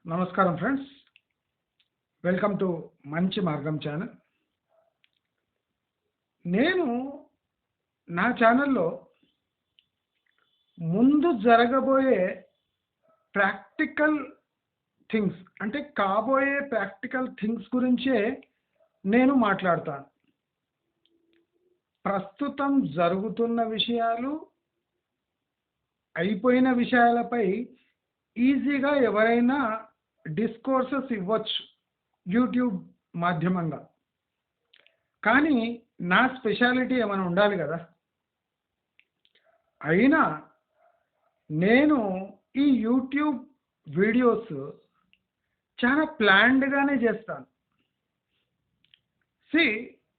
నమస్కారం friends, welcome to మంచి మార్గం ఛానల్. నేను నా ఛానల్లో ముందు జరగబోయే ప్రాక్టికల్ థింగ్స్ అంటే కాబోయే ప్రాక్టికల్ థింగ్స్ గురించే నేను మాట్లాడతాను. ప్రస్తుతం జరుగుతున్న విషయాలు, అయిపోయిన విషయాలపై ఈజీగా ఎవరైనా డిస్కోర్సెస్ ఇవ్వచ్చు యూట్యూబ్ మాధ్యమంగా. కానీ నా స్పెషాలిటీ ఏమైనా ఉండాలి కదా. అయినా నేను ఈ యూట్యూబ్ వీడియోస్ చాలా ప్లాన్డ్గానే చేస్తాను.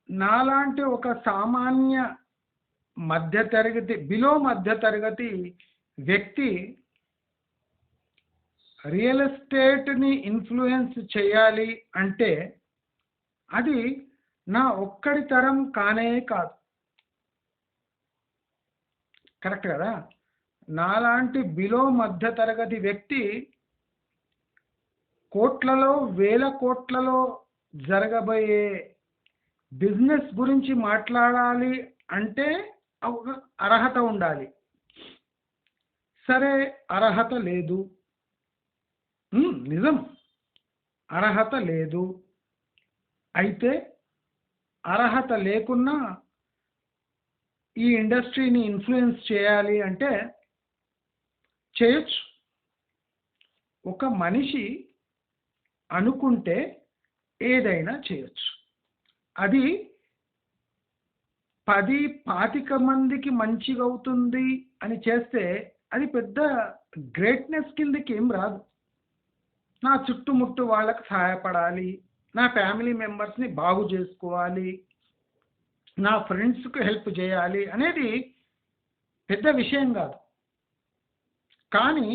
నాలాంటి ఒక సామాన్య బిలో మధ్యతరగతి వ్యక్తి రియల్ ఎస్టేట్ని ఇన్ఫ్లుయెన్స్ చేయాలి అంటే అది నా ఒక్కడి తరం కానే కాదు. కరెక్ట్ కదా. నాలాంటి బిలో మధ్యతరగతి వ్యక్తి కోట్లలో, వేల కోట్లలో జరగబోయే బిజినెస్ గురించి మాట్లాడాలి అంటే ఒక అర్హత ఉండాలి. సరే, అర్హత లేదు, నిజం, అర్హత లేదు. అయితే అర్హత లేకున్నా ఈ ఇండస్ట్రీని ఇన్ఫ్లుయెన్స్ చేయాలి అంటే చేయొచ్చు. ఒక మనిషి అనుకుంటే ఏదైనా చేయొచ్చు. అది 10-25 మందికి మంచిగా అవుతుంది అని చేస్తే అది పెద్ద గ్రేట్నెస్ కిందకి ఏం రాదు. నా చుట్టుముట్టు వాళ్ళకి సహాయపడాలి, నా ఫ్యామిలీ మెంబర్స్ని బాగు చేసుకోవాలి, నా ఫ్రెండ్స్కి హెల్ప్ చేయాలి అనేది పెద్ద విషయం కాదు. కానీ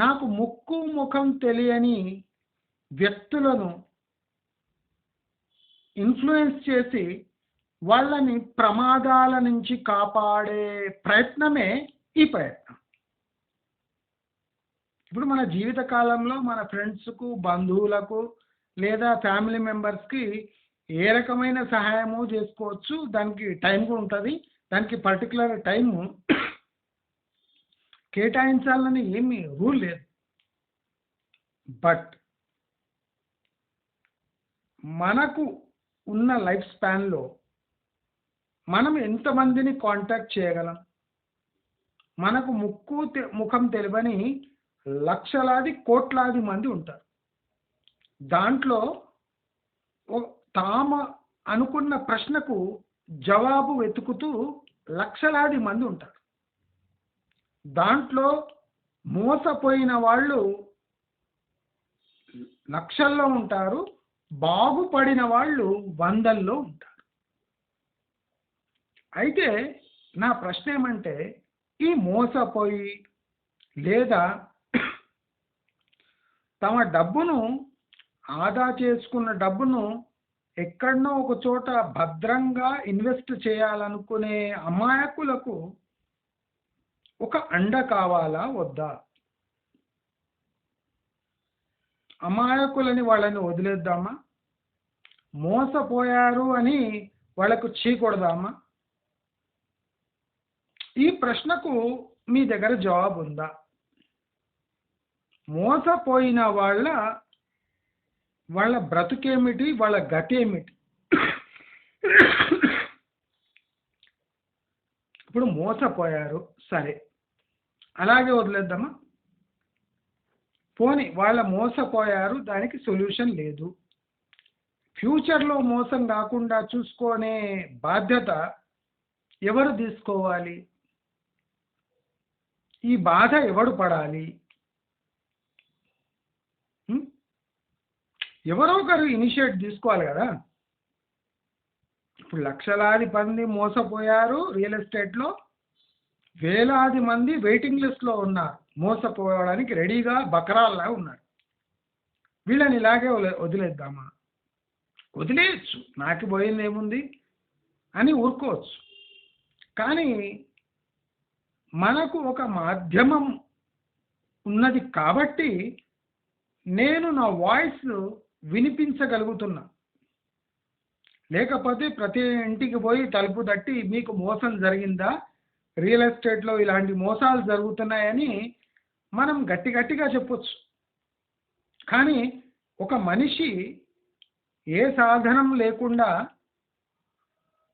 నాకు ముక్కు ముఖం తెలియని వ్యక్తులను ఇన్ఫ్లుయెన్స్ చేసి వాళ్ళని ప్రమాదాల నుంచి కాపాడే ప్రయత్నమే ఈ ప్రయత్నం. ఇప్పుడు మన జీవిత కాలంలో మన ఫ్రెండ్స్కు, బంధువులకు లేదా ఫ్యామిలీ మెంబర్స్కి ఏ రకమైన సహాయము చేసుకోవచ్చు. దానికి టైం కూడా ఉంటుంది. దానికి పర్టికులర్ టైము కేటాయించాలని ఏమీ రూల్ లేదు. బట్ మనకు ఉన్న లైఫ్ స్పాన్లో మనం ఎంతమందిని కాంటాక్ట్ చేయగలం? మనకు ముఖం తెలియని లక్షలాది, కోట్లాది మంది ఉంటారు. దాంట్లో తాము అనుకున్న ప్రశ్నకు జవాబు వెతుకుతూ లక్షలాది మంది ఉంటారు. దాంట్లో మోసపోయిన వాళ్ళు లక్షల్లో ఉంటారు, బాగుపడిన వాళ్ళు వందల్లో ఉంటారు. అయితే నా ప్రశ్న ఏమంటే, ఈ మోసపోయి లేదా తమ డబ్బును ఆదా చేసుకున్న డబ్బును ఎక్కడనో ఒక చోట భద్రంగా ఇన్వెస్ట్ చేయాలనుకునే అమాయకులకు ఒక అండ కావాలా వద్దా? అమాయకులని వాళ్ళని వదిలేద్దామా? మోసపోయారు అని వాళ్ళకు చీకొడదామా? ఈ ప్రశ్నకు మీ దగ్గర జవాబు ఉందా? మోసపోయిన వాళ్ళ బ్రతుకేమిటి, వాళ్ళ గతి ఏమిటి? ఇప్పుడు మోసపోయారు, సరే, అలాగే వదిలేద్దామా? పోనీ వాళ్ళ మోసపోయారు, దానికి సొల్యూషన్ లేదు. ఫ్యూచర్లో మోసం కాకుండా చూసుకునే బాధ్యత ఎవరు తీసుకోవాలి? ఈ బాధ ఎవడు పడాలి? ఎవరో ఒకరు ఇనిషియేట్ తీసుకోవాలి కదా. ఇప్పుడు లక్షలాది మంది మోసపోయారు రియల్ ఎస్టేట్లో, వేలాది మంది వెయిటింగ్ లిస్ట్లో ఉన్నారు, మోసపోవడానికి రెడీగా బకరాల్లా ఉన్నారు. వీళ్ళని ఇలాగే వదిలేద్దామా? వదిలేయచ్చు, నాకు పోయింది ఏముంది అని ఊరుకోవచ్చు. కానీ మనకు ఒక మాధ్యమం ఉన్నది కాబట్టి నేను నా వాయిస్ వినిపించగలుగుతున్నా. లేకపోతే ప్రతి ఇంటికి పోయి తలుపు తట్టి మీకు మోసం జరిగిందా, రియల్ ఎస్టేట్లో ఇలాంటి మోసాలు జరుగుతున్నాయని మనం గట్టిగా చెప్పొచ్చు. కానీ ఒక మనిషి ఏ సాధనం లేకుండా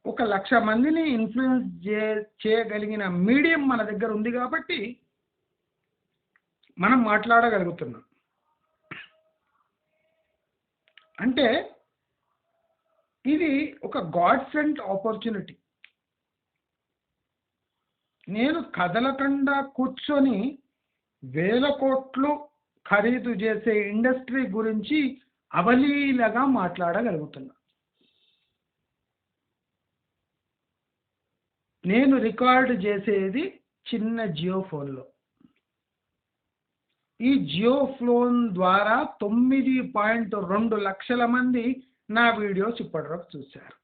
1,00,000 మందిని ఇన్ఫ్లుయెన్స్ చేయగలిగిన మీడియం మన దగ్గర ఉంది కాబట్టి మనం మాట్లాడగలుగుతున్నాం. అంటే ఇది ఒక గాడ్ సెంట్ ఆపర్చునిటీ. నేను కదలకుండా కూర్చొని 1,000 కోట్లు ఖరీదు చేసే ఇండస్ట్రీ గురించి అవలీలగా మాట్లాడగలుగుతున్నా. నేను రికార్డ్ చేసేది చిన్న జియో ఫోన్లో. ఈ జియో ఫోన్ ద్వారా 9.2 లక్షల మంది నా వీడియోస్ ఇప్పటివరకు చూశారు.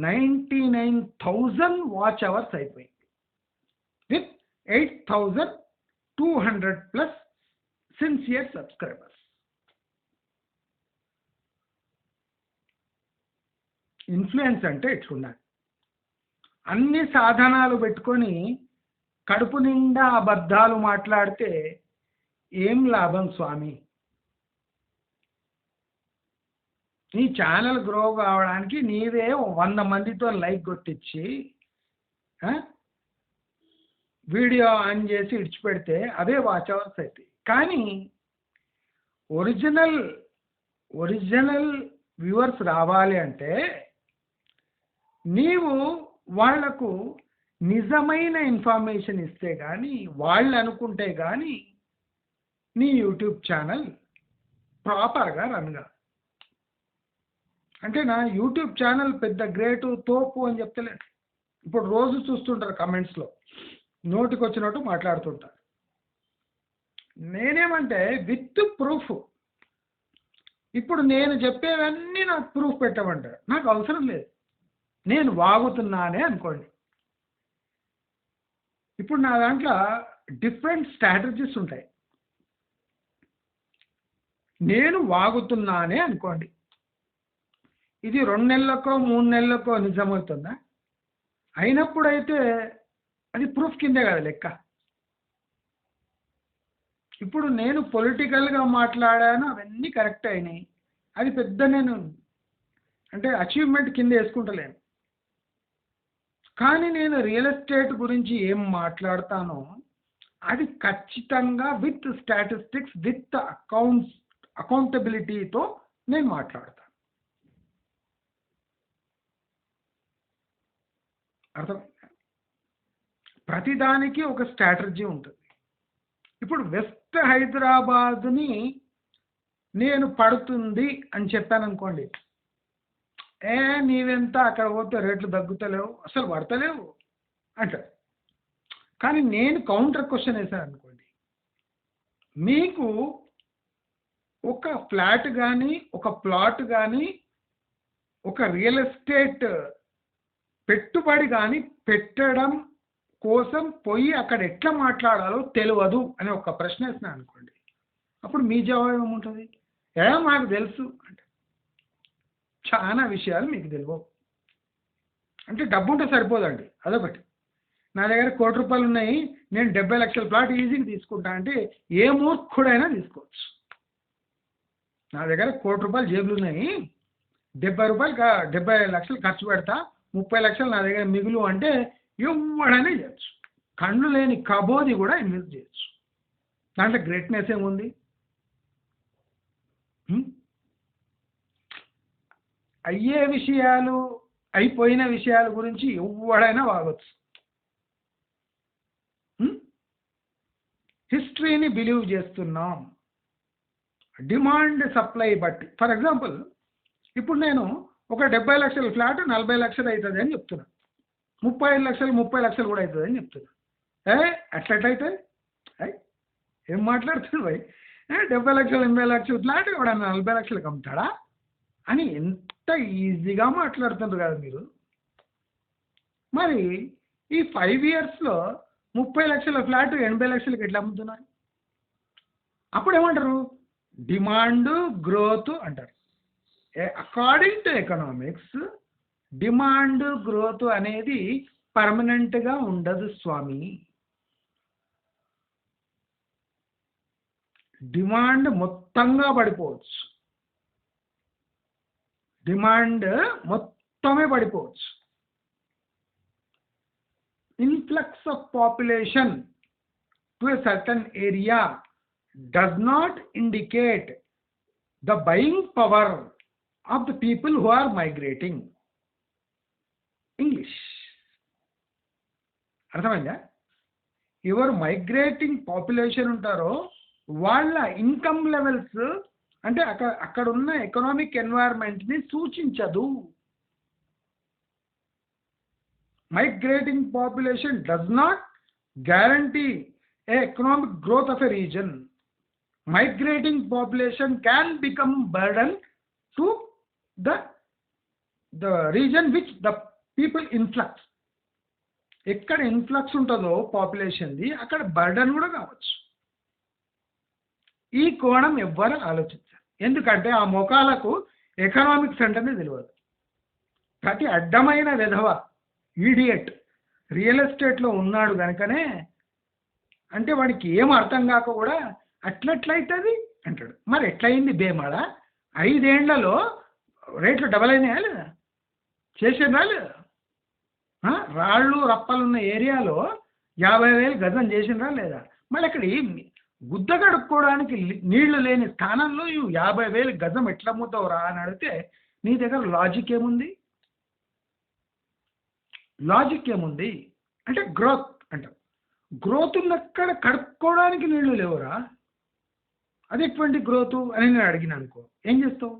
99,000 వాచ్ అవర్స్ అయిపోయింది విత్ 8,200+ సిన్సియర్ సబ్స్క్రైబర్స్. ఇన్ఫ్లుయెన్స్ అంటే ఇట్లుండాలి. అన్ని సాధనాలు పెట్టుకొని కడుపు నిండా అబద్ధాలు మాట్లాడితే ఏం లాభం స్వామి? నీ ఛానల్ గ్రో కావడానికి నీవే 100 మందితో లైక్ కొట్టించి వీడియో ఆన్ చేసి ఇడిచిపెడితే అవే వాచ్ అవర్స్ అవుతాయి. కానీ ఒరిజినల్ వ్యూవర్స్ రావాలి అంటే నీవు వాళ్లకు నిజమైన ఇన్ఫర్మేషన్ ఇస్తే కానీ, వాళ్ళు అనుకుంటే కానీ నీ యూట్యూబ్ ఛానల్ ప్రాపర్గా రన్ కాదు. అంటే నా యూట్యూబ్ ఛానల్ పెద్ద గ్రేటు తోపు అని చెప్తలేను. ఇప్పుడు రోజు చూస్తుంటారు కమెంట్స్లో నోటికి వచ్చినట్టు మాట్లాడుతుంటారు. నేనేమంటే విత్ ప్రూఫ్. ఇప్పుడు నేను చెప్పేవన్నీ నాకు ప్రూఫ్ పెట్టమంటారు. నాకు అవసరం లేదు. నేను వాగుతున్నానే అనుకోండి. ఇప్పుడు నా దాంట్లో డిఫరెంట్ స్ట్రాటజీస్ ఉంటాయి. నేను వాగుతున్నానే అనుకోండి, ఇది 2 నెలలకో 3 నెలలకో నిజమవుతుందా? అయినప్పుడైతే అది ప్రూఫ్ కిందే కదా లెక్క. ఇప్పుడు నేను పొలిటికల్గా మాట్లాడాను, అవన్నీ కరెక్ట్ అయినాయి. అది పెద్ద నేను అంటే అచీవ్మెంట్ కింద వేసుకుంటలేను. కానీ నేను రియల్ ఎస్టేట్ గురించి ఏం మాట్లాడతానో అది ఖచ్చితంగా విత్ స్టాటిస్టిక్స్, విత్ అకౌంటబిలిటీతో నేను మాట్లాడతాను. అర్థం? ప్రతిదానికి ఒక స్ట్రాటజీ ఉంటుంది. ఇప్పుడు వెస్ట్ హైదరాబాద్ని నేను పడుతుంది అని చెప్పాను అనుకోండి, నీవెంత అక్కడ పోతే రేట్లు తగ్గుతలేవు, అసలు పడతలేవు అంటారు. కానీ నేను కౌంటర్ క్వశ్చన్ వేసాను అనుకోండి, మీకు ఒక ఫ్లాట్ కానీ, ఒక ప్లాట్ కానీ, ఒక రియల్ ఎస్టేట్ పెట్టుబడి కానీ పెట్టడం కోసం పోయి అక్కడ ఎట్లా మాట్లాడాలో తెలియదు అని ఒక ప్రశ్న వేసినా అనుకోండి, అప్పుడు మీ జవాబు ఏముంటుంది? మాకు తెలుసు అంటే. చాలా విషయాలు మీకు తెలియవు. అంటే డబ్బు ఉంటే సరిపోదండి, అదొకటి. నా దగ్గర ₹1 కోటి ఉన్నాయి, నేను 70 లక్షల ప్లాట్ ఈజీగా తీసుకుంటా అంటే ఏ మూర్ఖుడైనా తీసుకోవచ్చు. నా దగ్గర ₹1 కోటి జేబులు ఉన్నాయి, $70 లక్షలు ఖర్చు పెడతా, 30 లక్షలు నా దగ్గర మిగులు అంటే ఎవడనే చేయొచ్చు. కళ్ళు లేని కబోది కూడా ఇన్వెస్ట్ చేయొచ్చు. దాంట్లో గ్రేట్నెస్ ఏముంది? అయ్యే విషయాలు, అయిపోయిన విషయాల గురించి ఎవడైనా వాగొచ్చు. హిస్టరీని బిలీవ్ చేస్తున్నాం, డిమాండ్ సప్లై బట్టి. ఫర్ ఎగ్జాంపుల్, ఇప్పుడు నేను ఒక 70 లక్షల ఫ్లాట్ 40 లక్షలు అవుతుంది అని చెప్తున్నా, 35 లక్షలు 30 లక్షలు కూడా అవుతుంది అని చెప్తున్నా. అట్లయితే ఏం మాట్లాడుతుంది భయ్? 70 లక్షలు 80 లక్షల ఫ్లాట్ కూడా 40 లక్షలకు అమ్ముతాడా అని ఎంత ఈజీగా మాట్లాడుతున్నారు కదా మీరు. మరి ఈ 5 ఇయర్స్లో 30 లక్షల ఫ్లాట్ 80 లక్షలకి ఎట్లా అమ్ముతున్నారు? అప్పుడు ఏమంటారు? డిమాండ్ గ్రోత్ అంటారు. According to economics demand growth అనేది పర్మనెంట్గా ఉండదు స్వామి. డిమాండ్ మొత్తంగా పడిపోవచ్చు, డిమాండ్ మొత్తమే పడిపోవచ్చు. Influx of population to a certain area does not indicate the buying power of the people who are migrating. English. అర్థమైందా? ఎవరు మైగ్రేటింగ్ పాపులేషన్ ఉంటారో వాళ్ళ ఇన్కమ్ లెవెల్స్ అంటే అక్కడ ఉన్న ఎకనామిక్ ఎన్వైర్న్మెంట్ని సూచించదు. Migrating population does not guarantee a economic growth of a region. Migrating population can become burden to the region which the people influx. ఎక్కడ ఇన్ఫ్లక్స్ ఉంటుందో పాపులేషన్ది అక్కడ బర్డన్ కూడా కావచ్చు. ఈ కోణం ఎవ్వరు ఆలోచించారు. ఎందుకంటే ఆ మొఖాలకు ఎకనామిక్స్ అంటేనే తెలియదు. ప్రతి అడ్డమైన విధవ ఈడియట్ రియల్ ఎస్టేట్లో ఉన్నాడు కనుకనే అంటే వాడికి ఏం అర్థం కాక కూడా అట్లెట్లయితుంది అంటాడు. మరి ఎట్లయింది బేమాడ? 5 ఏళ్లలో రేట్లు డబల్ అయినాయా లేదా? చేసినా లేదా? రాళ్ళు రప్పలున్న ఏరియాలో 50,000 గజం చేసినరా లేదా? మళ్ళీ అక్కడ గుద్ద కడుక్కోవడానికి నీళ్లు లేని స్థానంలో 50,000 గజం ఎట్లా అమ్ముతావురా అని అడిగితే నీ దగ్గర లాజిక్ ఏముంది? లాజిక్ ఏముంది అంటే గ్రోత్ అంటారు. గ్రోత్ ఉన్నక్కడ కడుక్కోవడానికి నీళ్లు లేవురా, అది ఎటువంటి గ్రోతు అని నేను అడిగిన అనుకో ఏం చేస్తావు?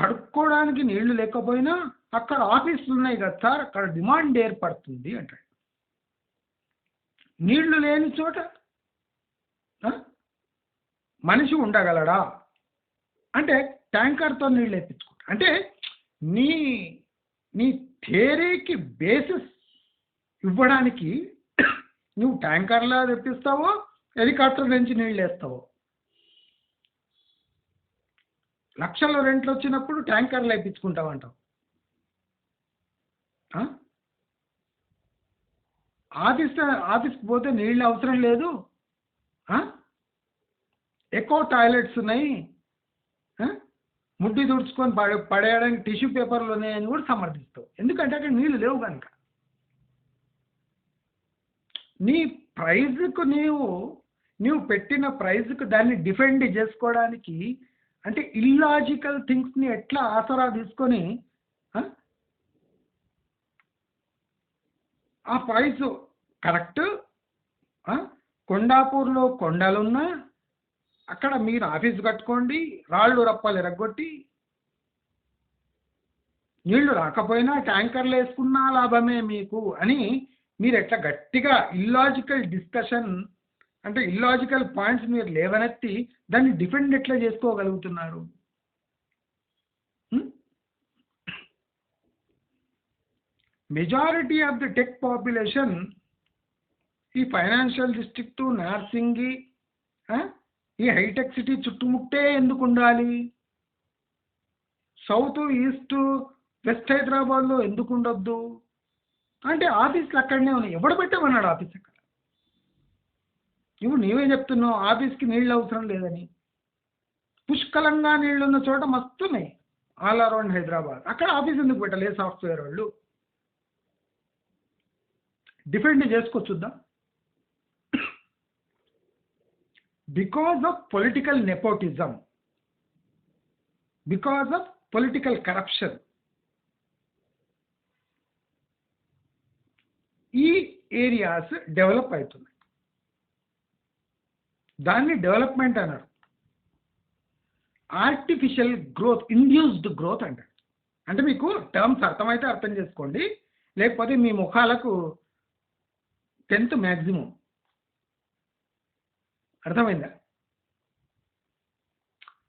కడుక్కోవడానికి నీళ్లు లేకపోయినా అక్కడ ఆఫీసులు ఉన్నాయి కదా సార్, అక్కడ డిమాండ్ ఏర్పడుతుంది అంటాడు. నీళ్లు లేని చోట మనిషి ఉండగలడా అంటే ట్యాంకర్తో నీళ్ళు వేయించుకుంటా. అంటే నీ నీ థియరీకి బేసిస్ ఇవ్వడానికి నువ్వు ట్యాంకర్లా తెప్పిస్తావో హెలికాప్టర్ నుంచి నీళ్ళు వేస్తావో. లక్షల రెంట్లు వచ్చినప్పుడు ట్యాంకర్లు వేయించుకుంటావు అంటావు. ఆఫీస్కి పోతే నీళ్ళు అవసరం లేదు, ఎక్కువ టాయిలెట్స్ ఉన్నాయి, ముడ్డి తుడుచుకొని పడేయడానికి టిష్యూ పేపర్లు ఉన్నాయని కూడా సమర్థిస్తావు. ఎందుకంటే అక్కడ నీళ్ళు లేవు కనుక. నీ ప్రైజ్కు నీవు పెట్టిన ప్రైజ్కు దాన్ని డిఫెండ్ చేసుకోవడానికి అంటే ఇల్లాజికల్ థింగ్స్ని ఎట్లా ఆసరా తీసుకొని ఆ ప్రైస్ కరెక్ట్. కొండాపూర్లో కొండలున్నా అక్కడ మీరు ఆఫీస్ కట్టుకోండి, రాళ్ళు రప్పాలు ఎరగొట్టి నీళ్లు రాకపోయినా ట్యాంకర్లు వేసుకున్నా లాభమే మీకు అని మీరు ఎట్లా గట్టిగా ఇల్లాజికల్ డిస్కషన్ అంటే ఇల్లాజికల్ పాయింట్స్ మీరు లేవనెత్తి దాన్ని డిఫెండ్ ఎట్లా చేసుకోగలుగుతున్నారు? Majority of the tech population ఈ ఫైనాన్షియల్ డిస్ట్రిక్ట్ నార్సింగి ఈ హైటెక్ సిటీ చుట్టుముట్టే ఎందుకు ఉండాలి? సౌత్ ఈస్ట్ వెస్ట్ హైదరాబాద్లో ఎందుకు ఉండొద్దు అంటే ఆఫీస్లు అక్కడనే ఉన్నాయి. ఎవడు పెట్టమన్నాడు ఆఫీస్ అక్కడ? ఇప్పుడు నీవే చెప్తున్నావు ఆఫీస్కి నీళ్ళు అవసరం లేదని. పుష్కలంగా నీళ్ళున్న చోట మస్తున్నాయి ఆల్ అరౌండ్ హైదరాబాద్. అక్కడ ఆఫీస్ ఎందుకు పెట్టలేదు సాఫ్ట్వేర్ వాళ్ళు? డిఫెండ్ చేసుకోవచ్చుద్దాం. Because of political nepotism, because of political corruption ఈ ఏరియాస్ డెవలప్ అవుతున్నాయి. దాన్ని డెవలప్మెంట్ అన్నారు. ఆర్టిఫిషియల్ గ్రోత్, ఇండ్యూస్డ్ గ్రోత్ అంటారు. అంటే మీకు టర్మ్స్ అర్థమైతే అర్థం చేసుకోండి, లేకపోతే మీ ముఖాలకు 10th మ్యాక్సిమం. అర్థమైందా?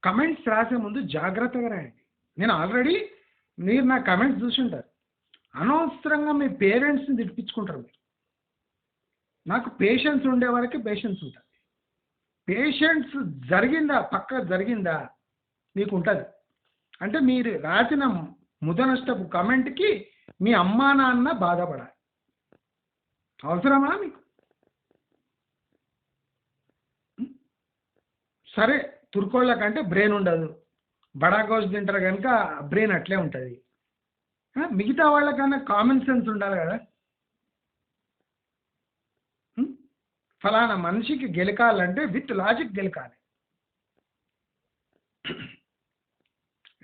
కమెంట్స్ రాసే ముందు జాగ్రత్తగా రాయండి. నేను ఆల్రెడీ మీరు నా కమెంట్స్ చూసి ఉంటారు. అనవసరంగా మీ పేరెంట్స్ని తిట్టించుకుంటారు మీరు. నాకు పేషెన్స్ ఉండే వరకే పేషెన్స్ ఉంటుంది. పేషెన్స్ జరిగిందా, పక్క జరిగిందా మీకు ఉంటుంది. అంటే మీరు రాసిన ముదనష్టపు కమెంట్కి మీ అమ్మా నాన్న బాధపడాలి. అవసరమా మీకు? సరే, తుర్కోళ్ళ కంటే బ్రెయిన్ ఉండదు, బడాగోస్ తింటారు కనుక బ్రెయిన్ అట్లే ఉంటుంది. మిగతా వాళ్ళకన్నా కామన్ సెన్స్ ఉండాలి కదా. ఫలానా మనిషికి గెలకాలంటే విత్ లాజిక్ గెలకాలి.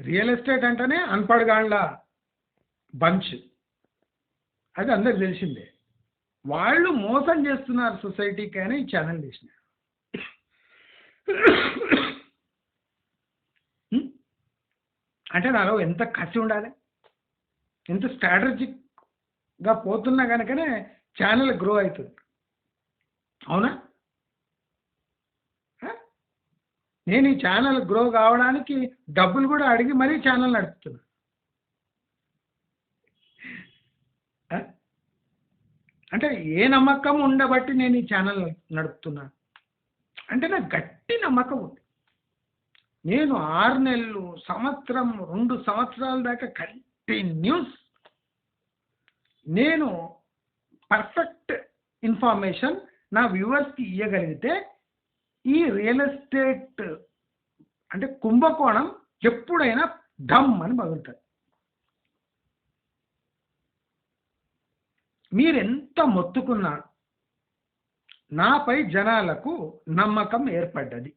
రియల్ ఎస్టేట్ అంటేనే అన్పడగాండ్ల బంచ్, అది అందరికి తెలిసిందే. వాళ్ళు మోసం చేస్తున్నారు సొసైటీకి అని ఈ ఛానల్ తీసిన. అంటే నాలో ఎంత కసి ఉండాలి, ఎంత స్ట్రాటజిక్గా పోతున్నా కనుకనే ఛానల్ గ్రో అవుతుంది. అవునా? నేను ఈ ఛానల్ గ్రో కావడానికి డబ్బులు కూడా అడిగి మరీ ఛానల్ నడుపుతున్నా. అంటే ఏ నమ్మకం ఉండబట్టి నేను ఈ ఛానల్ నడుపుతున్నా అంటే నాకు గట్టి నమ్మకం ఉంది. నేను 6 నెలలు, సంవత్సరం, 2 సంవత్సరాల దాకా కంటిన్యూస్ నేను పర్ఫెక్ట్ ఇన్ఫర్మేషన్ నా వ్యూవర్స్కి ఇవ్వగలిగితే ఈ రియల్ ఎస్టేట్ అంటే కుంభకోణం ఎప్పుడైనా ఢమ్ అని పగులుతుంది. మీరెంత మొత్తుకున్నా నాపై జనాలకు నమ్మకం ఏర్పడ్డది.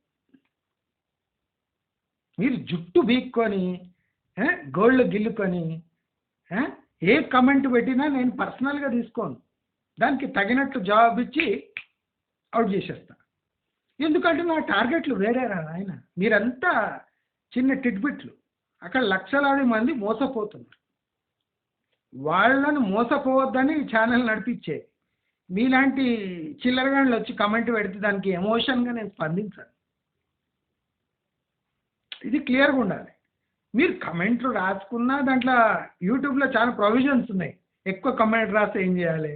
మీరు జుట్టు బీక్కొని గోళ్ళు గిల్లుకొని ఏ కమెంట్ పెట్టినా నేను పర్సనల్గా తీసుకోను, దానికి తగినట్టు జవాబు ఇచ్చి అవుట్ చేసేస్తా. ఎందుకంటే నా టార్గెట్లు వేరేరా ఆయన. మీరంతా చిన్న టిట్బిట్లు, అక్కడ లక్షలాది మంది మోసపోతున్నారు. వాళ్ళను మోసపోవద్దని ఛానల్ నడిపించేది. మీలాంటి చిల్లరగాళ్ళు వచ్చి కమెంట్ పెడితే దానికి ఎమోషన్గా నేను స్పందించాను. ఇది క్లియర్గా ఉండాలి. మీరు కమెంట్లు రాసుకున్నా దాంట్లో యూట్యూబ్లో చాలా ప్రొవిజన్స్ ఉన్నాయి. ఎక్కువ కమెంట్ రాస్తే ఏం చేయాలి?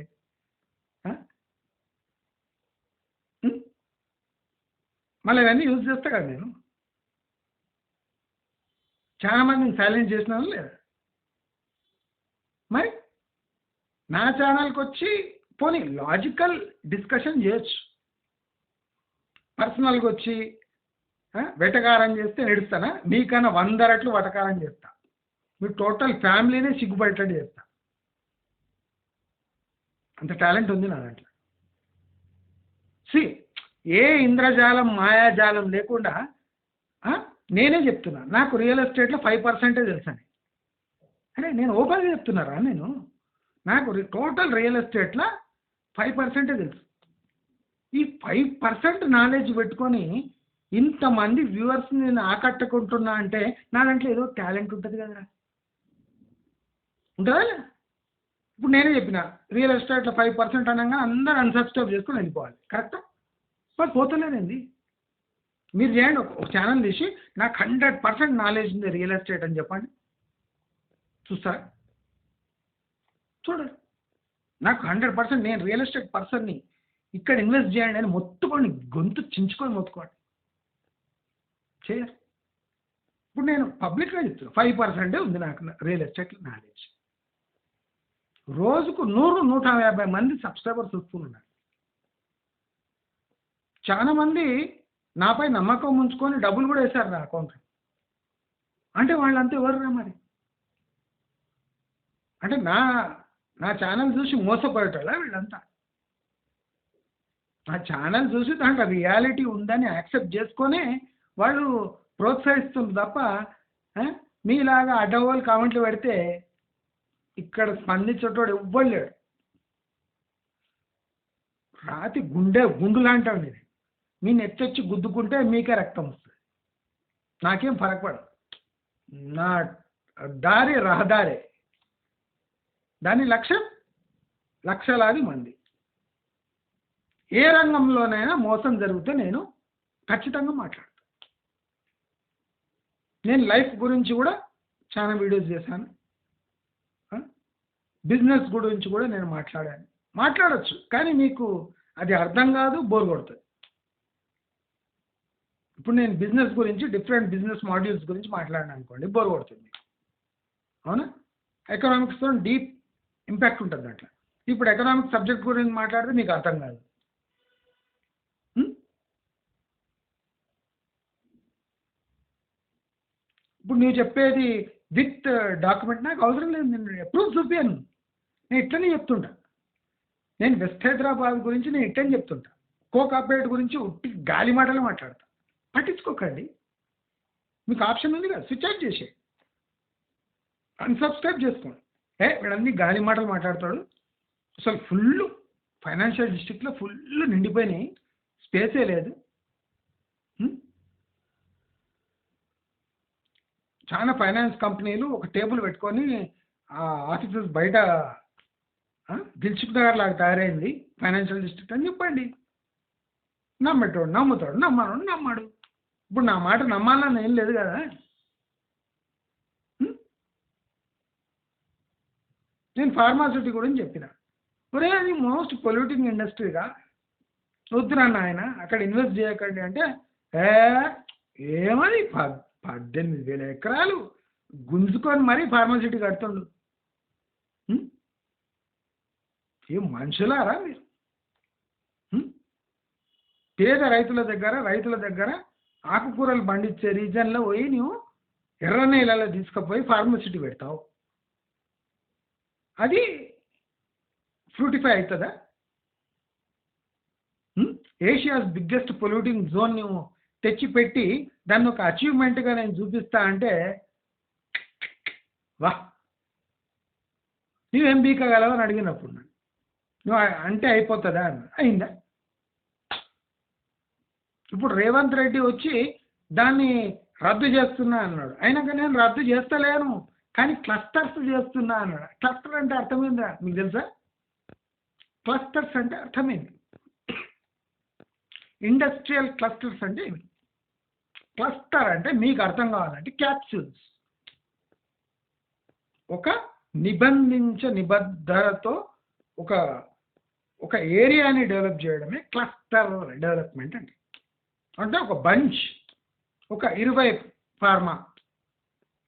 మళ్ళీ ఇవన్నీ యూజ్ చేస్తా కదా నేను. చాలా మందిని సైలెంట్ చేసినాను లేదా? మరి నా ఛానల్కి వచ్చి పోనీ లాజికల్ డిస్కషన్ చేయొచ్చు. పర్సనల్గా వచ్చి వెటకారం చేస్తే నడుస్తానా? మీకన్నా 100 రెట్లు వెటకారం చేస్తా. మీ టోటల్ ఫ్యామిలీనే సిగ్గుపడేటట్టు చేస్తా. అంత టాలెంట్ ఉంది నా దాంట్లో. ఏ ఇంద్రజాలం మాయాజాలం లేకుండా నేనే చెప్తున్నా, నాకు రియల్ ఎస్టేట్లో 5% తెలుసని. అరే నేను ఓపెన్గా చెప్తున్నారా, నేను నాకు టోటల్ రియల్ ఎస్టేట్లో 5% తెలుసు. ఈ 5% నాలెడ్జ్ పెట్టుకొని ఇంతమంది వ్యూవర్స్ని నేను ఆకట్టుకుంటున్నా అంటే నా దాంట్లో ఏదో టాలెంట్ ఉంటుంది కదరా. ఉంటుందా? ఇప్పుడు నేనే చెప్పిన రియల్ ఎస్టేట్లో 5% అనగా అందరూ అన్సబ్స్క్రైబ్ చేసుకొని వెళ్ళిపోవాలి. కరెక్టా? మరి పోతలేదండి. మీరు చేయండి, ఒక ఛానల్ తీసి నాకు 100% నాలెడ్జ్ ఉంది రియల్ ఎస్టేట్ అని చెప్పండి, చూస్తారా? చూడండి. నాకు 100% నేను రియల్ ఎస్టేట్ పర్సన్ని, ఇక్కడ ఇన్వెస్ట్ చేయండి అని మొత్తుకొని గొంతు చించుకొని మొత్తుకోండి, చేయరు. ఇప్పుడు నేను పబ్లిక్గా చెప్తున్నాను 5% ఉంది నాకు రియల్ ఎస్టేట్ నాలెడ్జ్. రోజుకు 100-150 మంది సబ్స్క్రైబర్స్ వస్తున్నారు. చాలా మంది నాపై నమ్మకం ఉంచుకొని డబ్బులు కూడా వేశారు నా అకౌంట్లో. అంటే వాళ్ళంతా ఎవర్రా మరి? అంటే నా ఛానల్ చూసి మోసపోయేటోళ్ళ వీళ్ళంతా? నా ఛానల్ చూసి దాంట్లో రియాలిటీ ఉందని యాక్సెప్ట్ చేసుకొని వాళ్ళు ప్రోత్సహిస్తుంది తప్ప మీలాగా అడ్డగోలు కామెంట్లు పెడితే ఇక్కడ స్పందించేటోడు ఎవ్వరు లేడు. రాతి గుండు లాంటావు నేను. మీ నెచ్చొచ్చి గుద్దుకుంటే మీకే రక్తం వస్తుంది, నాకేం ఫరకపడదు. నా దారి రహదారే, దాని లక్ష్యం లక్షలాది మంది. ఏ రంగంలోనైనా మోసం జరిగితే నేను ఖచ్చితంగా మాట్లాడతాను. నేను లైఫ్ గురించి కూడా చాలా వీడియోస్ చేశాను, బిజినెస్ గురించి కూడా నేను మాట్లాడచ్చు. కానీ మీకు అది అర్థం కాదు, బోర్ కొడుతుంది. ఇప్పుడు నేను బిజినెస్ గురించి డిఫరెంట్ బిజినెస్ మాడ్యూల్స్ గురించి మాట్లాడినా అనుకోండి, బోర్ కొడుతుంది. అవునా? ఎకనామిక్స్తో డీప్ ఇంపాక్ట్ ఉంటుంది అట్లా. ఇప్పుడు ఎకనామిక్స్ సబ్జెక్ట్ గురించి మాట్లాడితే మీకు అర్థం కాదు. ఇప్పుడు నువ్వు చెప్పేది విత్ డాక్యుమెంట్ నాకు అవసరం లేదు, నేను ప్రూఫ్ చూపాను. నేను ఇట్లనే చెప్తుంటా. నేను వెస్ట్ హైదరాబాద్ గురించి నేను ఇట్లని చెప్తుంటా. కోకాపేట్ గురించి ఉట్టి గాలి మాటలు మాట్లాడతా. పట్టించుకోకండి. మీకు ఆప్షన్ ఉంది కదా, స్విచ్ ఆఫ్ చేసే, అన్సబ్స్క్రైబ్ చేసుకోండి. వీడన్నీ గాలి మాటలు మాట్లాడతాడు. అసలు ఫుల్ ఫైనాన్షియల్ డిస్ట్రిక్ట్లో ఫుల్ నిండిపోయినాయి, స్పేసే లేదు. చాలా ఫైనాన్స్ కంపెనీలు ఒక టేబుల్ పెట్టుకొని ఆఫీసెస్ బయట దిల్సుఖ్ నగర్ లాగా తయారైంది ఫైనాన్షియల్ డిస్ట్రిక్ట్ అని చెప్పండి. నమ్మేటోడు నమ్ముతాడు, నమ్మనోడు నమ్మాడు. ఇప్పుడు నా మాట నమ్మాలని ఏం లేదు కదా. నేను ఫార్మాసిటీ గురించి చెప్పిన, ఒరే అది మోస్ట్ పొల్యూటింగ్ ఇండస్ట్రీగా, వద్దురా నాయన అక్కడ ఇన్వెస్ట్ చేయకండి అంటే, ఏమని 18,000 ఎకరాలు గుంజుకొని మరీ ఫార్మాసిటీ కడుతుండు. ఏం మనుషులారా మీరు? పేద రైతుల దగ్గర ఆకుకూరలు పండించే రీజన్లో పోయి నువ్వు ఎర్ర నేలలో తీసుకుపోయి ఫార్మాసిటీ పెడతావు. అది ఫ్రూటిఫై అవుతుందా? ఏషియాస్ బిగ్గెస్ట్ పొల్యూటింగ్ జోన్ నువ్వు తెచ్చిపెట్టి దాన్ని ఒక అచీవ్మెంట్గా నేను చూపిస్తా అంటే వా, నువ్వేం బీకగలవు అని అడిగినప్పుడు నువ్వు అంటే అయిపోతుందా అన్న. అయిందా? ఇప్పుడు రేవంత్ రెడ్డి వచ్చి దాన్ని రద్దు చేస్తున్నా అన్నాడు. అయినాక నేను రద్దు చేస్తలేను కానీ క్లస్టర్స్ చేస్తున్నా అన్నాడు. క్లస్టర్ అంటే అర్థమైందా మీకు తెలుసా? క్లస్టర్స్ అంటే అర్థమైంది. ఇండస్ట్రియల్ క్లస్టర్స్ అంటే ఇవి. క్లస్టర్ అంటే మీకు అర్థం కావాలంటే క్యాప్సూల్స్. ఒక నిబద్ధతతో ఒక ఏరియాని డెవలప్ చేయడమే క్లస్టర్ డెవలప్మెంట్ అంటే. అంటే ఒక బంచ్, ఒక 20 pharma,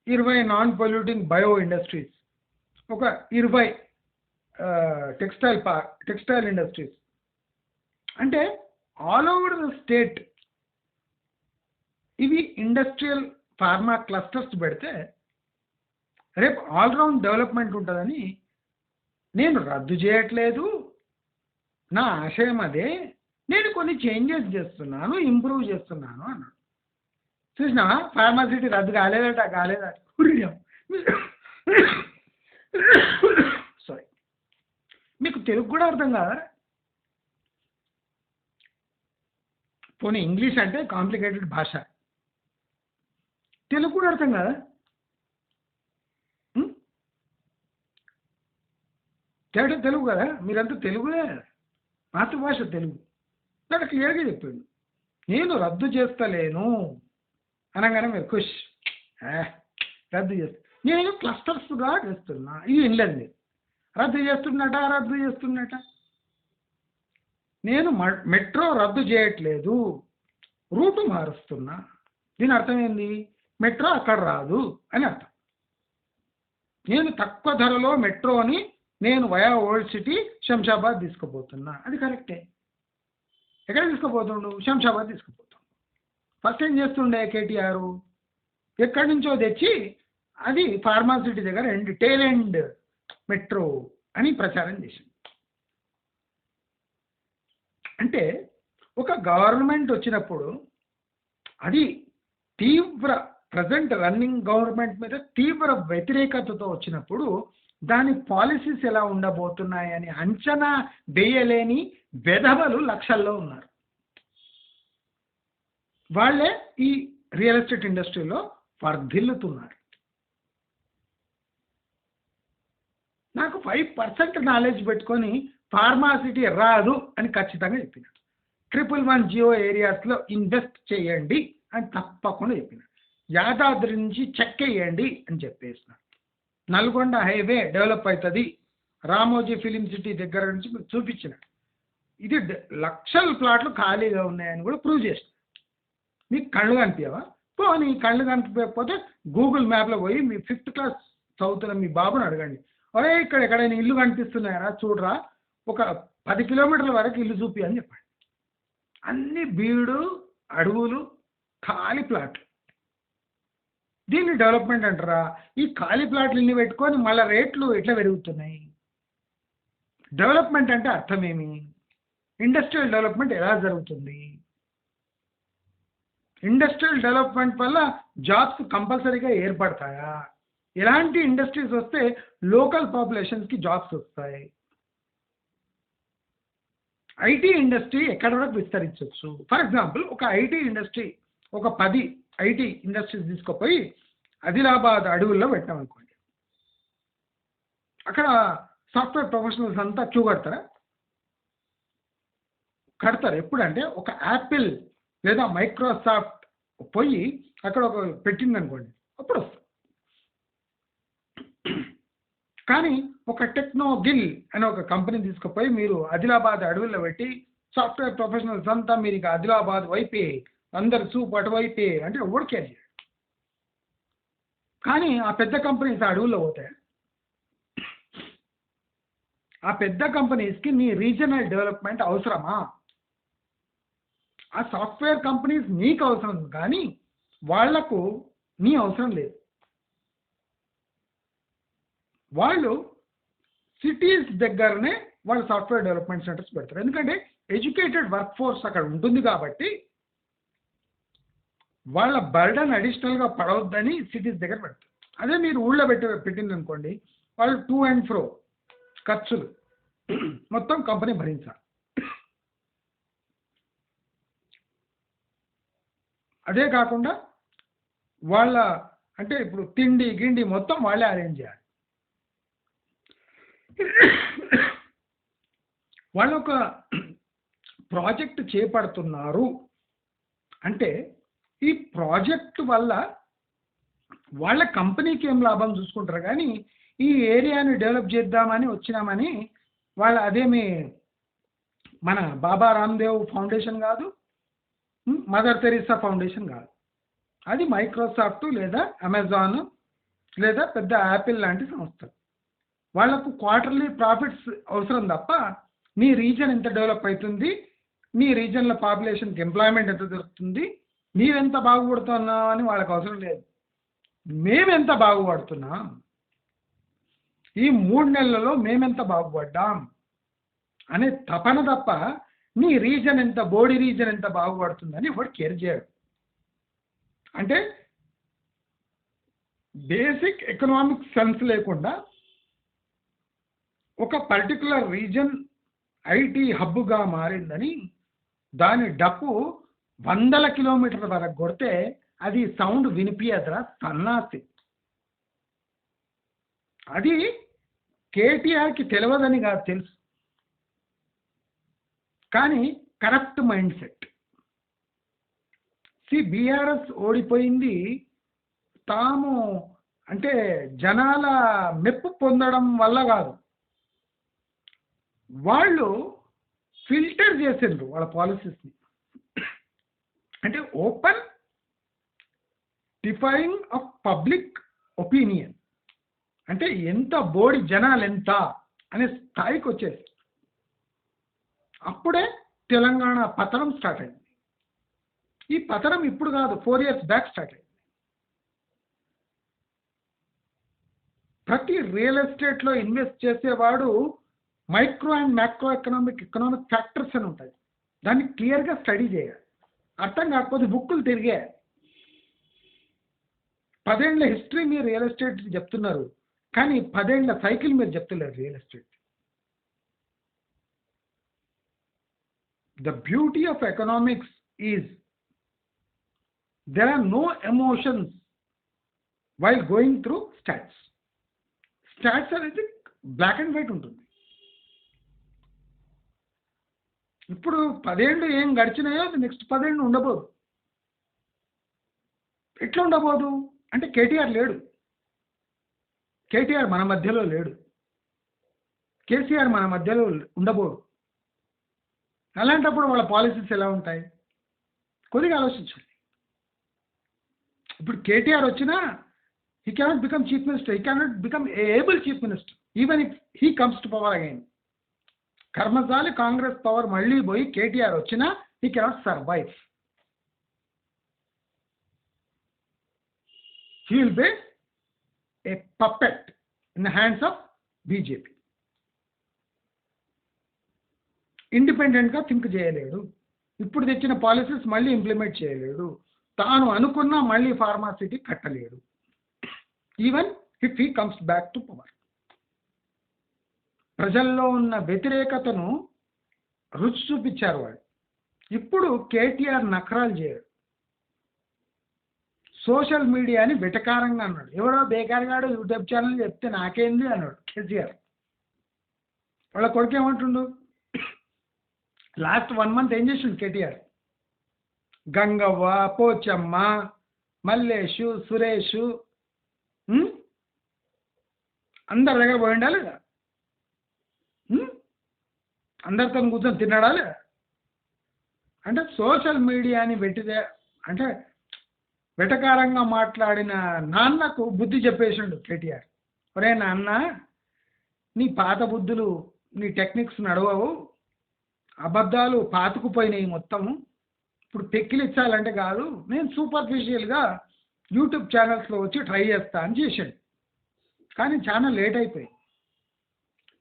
20 non polluting bio industries, ఒక 20 టెక్స్టైల్ ఇండస్ట్రీస్, అంటే ఆల్ ఓవర్ ద స్టేట్ ఇవి ఇండస్ట్రియల్ ఫార్మా క్లస్టర్స్ పెడితే రేపు ఆల్రౌండ్ డెవలప్మెంట్ ఉంటుందని. నేను రద్దు చేయట్లేదు, నా ఆశయం అదే, నేను కొన్ని చేంజెస్ చేస్తున్నాను, ఇంప్రూవ్ చేస్తున్నాను అన్నాడు. చూసినా ఫార్మాసిటీ రద్దు కాలేదట. సారీ, మీకు తెలుగు కూడా అర్థం కాదా? పోనీ ఇంగ్లీష్ అంటే కాంప్లికేటెడ్ భాష, తెలుగు కూడా అర్థం కదా? తేడా తెలుగు కదా, మీరంతా తెలుగులే, మాతృభాష తెలుగు. నాకు క్లియర్గా చెప్పాడు, నేను రద్దు చేస్తలేను అనగానే మీరు ఖుష్, రద్దు చేస్తా, నేను క్లస్టర్స్గా చేస్తున్నా. ఇది వినలేదు. రద్దు చేస్తున్నట. నేను మెట్రో రద్దు చేయట్లేదు, రూటు మారుస్తున్నా. దీని అర్థం ఏంది? మెట్రో అక్కడ రాదు అని అర్థం. నేను తక్కువ ధరలో మెట్రోని నేను వయా ఓల్డ్ సిటీ శంషాబాద్ తీసుకుపోతున్నా. అది కరెక్టే. ఎక్కడ తీసుకుపోతుండు? శంషాబాద్ తీసుకుపోతుండు. ఫస్ట్ ఏం చేస్తుండే కేటీఆర్? ఎక్కడి నుంచో తెచ్చి అది ఫార్మాసిటీ దగ్గర టేల్ ఎండ్ మెట్రో అని ప్రచారం చేసింది. అంటే ఒక గవర్నమెంట్ వచ్చినప్పుడు అది ప్రజెంట్ రన్నింగ్ గవర్నమెంట్ మీద తీవ్ర వ్యతిరేకతతో వచ్చినప్పుడు దాని పాలసీస్ ఎలా ఉండబోతున్నాయని అంచనా వేయలేని వెధవలు లక్షల్లో ఉన్నారు. వాళ్ళే ఈ రియల్ ఎస్టేట్ ఇండస్ట్రీలో వర్ధిల్లుతున్నారు. నాకు 5% నాలెడ్జ్ పెట్టుకొని ఫార్మాసిటీ రాదు అని ఖచ్చితంగా చెప్పిన. 111 జియో ఏరియాస్లో ఇన్వెస్ట్ చేయండి అని తప్పకుండా చెప్పిన. యాదాద్రి నుంచి చెక్కేయండి అని చెప్పేసిన. నల్గొండ హైవే డెవలప్ అవుతుంది, రామోజీ ఫిలిం సిటీ దగ్గర నుంచి చూపించిన. ఇది లక్షల ప్లాట్లు ఖాళీగా ఉన్నాయని కూడా ప్రూవ్ చేసిన. మీకు కళ్ళు కనిపించవా? పోనీ కళ్ళు కనిపించకపోతే గూగుల్ మ్యాప్లో పోయి మీ 5th క్లాస్ చదువుతున్న మీ బాబుని అడగండి, ఒరే ఇక్కడ ఎక్కడైనా ఇల్లు కనిపిస్తున్నాయరా చూడరా, ఒక 10 కిలోమీటర్ల వరకు ఇల్లు చూపి అని చెప్పండి. అన్ని బీడు అడవులు ఖాళీ ప్లాట్లు. దీన్ని డెవలప్మెంట్ అంటారా? ఈ ఖాళీ ప్లాట్లు ఇన్ని పెట్టుకొని మళ్ళీ రేట్లు ఎట్లా పెరుగుతున్నాయి? డెవలప్మెంట్ అంటే అర్థమేమి? ఇండస్ట్రియల్ డెవలప్మెంట్ ఎలా జరుగుతుంది? ఇండస్ట్రియల్ డెవలప్మెంట్ వల్ల జాబ్స్ కంపల్సరీగా ఏర్పడతాయా? ఎలాంటి ఇండస్ట్రీస్ వస్తే లోకల్ పాపులేషన్స్కి జాబ్స్ వస్తాయి? ఐటీ ఇండస్ట్రీ ఎక్కడ వరకు విస్తరించవచ్చు? ఫర్ ఎగ్జాంపుల్ ఒక ఐటీ ఇండస్ట్రీ ఒక 10 ఐటీ ఇండస్ట్రీస్ తీసుకుపోయి ఆదిలాబాద్ అడవుల్లో పెట్టామనుకోండి, అక్కడ సాఫ్ట్వేర్ ప్రొఫెషనల్స్ అంతా క్యూ కడతారా? కడతారు. ఎప్పుడంటే ఒక యాపిల్ లేదా మైక్రోసాఫ్ట్ పోయి అక్కడ ఒక పెట్టింది అనుకోండి, అప్పుడు వస్తుంది. కానీ ఒక టెక్నోగిల్ అనే ఒక కంపెనీ తీసుకుపోయి మీరు ఆదిలాబాద్ అడవుల్లో పెట్టి సాఫ్ట్వేర్ ప్రొఫెషనల్స్ అంతా మీరు ఇక ఆదిలాబాద్ వైపే, అందరు చూపు అటువైపే అంటే ఎవడు కేర్ చేయడు. కానీ ఆ పెద్ద కంపెనీస్ అడవుల్లో పోతాయి. ఆ పెద్ద కంపెనీస్కి నీ రీజనల్ డెవలప్మెంట్ అవసరమా? ఆ సాఫ్ట్వేర్ కంపెనీస్ నీకు అవసరం కానీ వాళ్లకు నీ అవసరం లేదు. వాళ్ళు సిటీస్ దగ్గరనే వాళ్ళు సాఫ్ట్వేర్ డెవలప్మెంట్ సెంటర్స్ పెడతారు. ఎందుకంటే ఎడ్యుకేటెడ్ వర్క్ ఫోర్స్ అక్కడ ఉంటుంది కాబట్టి వాళ్ళ బర్డన్ అడిషనల్గా పడవద్దని సిటీస్ దగ్గర పెడతారు. అదే మీరు ఊళ్ళో పెట్టింది అనుకోండి, వాళ్ళు టూ అండ్ ఫ్రో ఖర్చులు మొత్తం కంపెనీ భరించాలి. అదే కాకుండా వాళ్ళ అంటే ఇప్పుడు తిండి గిండి మొత్తం వాళ్ళే అరేంజ్ చేయాలి. వాళ్ళు ఒక ప్రాజెక్ట్ చేపడుతున్నారు అంటే ఈ ప్రాజెక్ట్ వల్ల వాళ్ళ కంపెనీకి ఏం లాభం చూసుకుంటారు కానీ ఈ ఏరియాని డెవలప్ చేద్దామని వచ్చినామని వాళ్ళ అదేమి మన బాబా రామ్దేవ్ ఫౌండేషన్ కాదు, మదర్ తెరీసా ఫౌండేషన్ కాదు. అది మైక్రోసాఫ్ట్ లేదా అమెజాన్ లేదా పెద్ద యాపిల్ లాంటి సంస్థలు. వాళ్లకు క్వార్టర్లీ ప్రాఫిట్స్ అవసరం తప్ప నీ రీజన్ ఎంత డెవలప్ అవుతుంది, నీ రీజన్లో పాపులేషన్కి ఎంప్లాయ్మెంట్ ఎంత దొరుకుతుంది, నీవెంత బాగుపడుతున్నావు అని వాళ్ళకి అవసరం లేదు. మేమెంత బాగుపడుతున్నాం, ఈ 3 నెలలలో మేమెంత బాగుపడ్డాం అనే తపన తప్ప నీ రీజన్ ఎంత, బోడీ రీజన్ ఎంత బాగుపడుతుందని వాడు కేర్ చేయడు. అంటే బేసిక్ ఎకనామిక్ సెన్స్ లేకుండా ఒక పర్టికులర్ రీజన్ ఐటీ హబ్గా మారిందని దాని డప్పు 100 కిలోమీటర్ల వరకు కొడితే అది సౌండ్ వినిపించదురా సన్నాసి. అది కేటీఆర్కి తెలియదని కాదు, తెలుసు, కానీ కరప్ట్ మైండ్ సెట్. బీఆర్ఎస్ ఓడిపోయింది తాము అంటే జనాల మెప్పు పొందడం వల్ల కాదు, వాళ్ళు ఫిల్టర్ చేసిండ్రు వాళ్ళ పాలసీస్ని. అంటే open define of public opinion అంటే ఎంత బోడి జనాలు ఎంత అనే స్థాయికి వచ్చేసి అప్పుడే తెలంగాణ పతనం స్టార్ట్ అయింది. ఈ పతనం ఇప్పుడు కాదు, 4 years బ్యాక్ స్టార్ట్ అయింది. ప్రతి రియల్ ఎస్టేట్లో ఇన్వెస్ట్ చేసేవాడు micro and macro economic factors అని ఉంటాయి, దాన్ని క్లియర్గా స్టడీ చేయాలి. అర్థం కాకపోతే బుక్కులు తిరిగాయి. 10 ఏళ్ల హిస్టరీ మీరు రియల్ ఎస్టేట్ చెప్తున్నారు కానీ 10 ఏళ్ల సైకిల్ మీరు చెప్తున్నారు real estate. The beauty of economics is there are no emotions while going through stats. Stats అనేది బ్లాక్ అండ్ వైట్ ఉంటుంది. ఇప్పుడు 10 ఏళ్ళు ఏం గడిచినాయో అది నెక్స్ట్ 10 ఏళ్ళు ఉండబోదు. ఎట్లా ఉండబోదు అంటే కేటీఆర్ లేడు, కేటీఆర్ మన మధ్యలో లేడు, కేసీఆర్ మన మధ్యలో ఉండబోడు. అలాంటప్పుడు వాళ్ళ పాలసీస్ ఎలా ఉంటాయి? కొద్దిగా ఆలోచించండి. ఇప్పుడు కేటీఆర్ వచ్చినా he cannot become chief minister, he cannot become a able chief minister even if he comes to power again. కర్మజాలి కాంగ్రెస్ పవర్ మళ్ళీ పోయి కేటీఆర్ వచ్చినా he cannot survive. He will be a puppet in the hands of BJP. ఇండిపెండెంట్గా think చేయలేడు. ఇప్పుడు తెచ్చిన policies మళ్ళీ implement చేయలేడు. తాను అనుకున్న మళ్ళీ ఫార్మాసిటీ కట్టలేడు. Even if he comes back to power. ప్రజల్లో ఉన్న వ్యతిరేకతను రుచి చూపించారు వాళ్ళు. ఇప్పుడు కేటీఆర్ నఖరాలు చేయడు. సోషల్ మీడియాని వెటకారంగా అన్నాడు. ఎవరో బేకారిగాడు యూట్యూబ్ ఛానల్ చెప్తే నాకేంది అన్నాడు కేసీఆర్. వాళ్ళ కొడుకు ఏమంటుండు? లాస్ట్ 1 month ఏం చేసిండు కేటీఆర్? గంగవ్వ, పోచమ్మ, మల్లేషు, సురేషు అందరి దగ్గర పోయిండా లేదా? అందరితో కూర్చొని తిన్నాడా లేదా? అంటే సోషల్ మీడియాని అంటే వెటకారంగా మాట్లాడిన నాన్నకు బుద్ధి చెప్పేసిండు కేటీఆర్. ఒరే నాన్న, నీ పాత బుద్ధులు, నీ టెక్నిక్స్ నడవవు, అబద్ధాలు పాతుకుపోయినాయి మొత్తము. ఇప్పుడు పెక్కిలిచ్చాలంటే కాదు, నేను సూపర్ఫిషియల్గా యూట్యూబ్ ఛానల్స్లో వచ్చి ట్రై చేస్తా అని చేశాడు. కానీ చాలా లేట్ అయిపోయి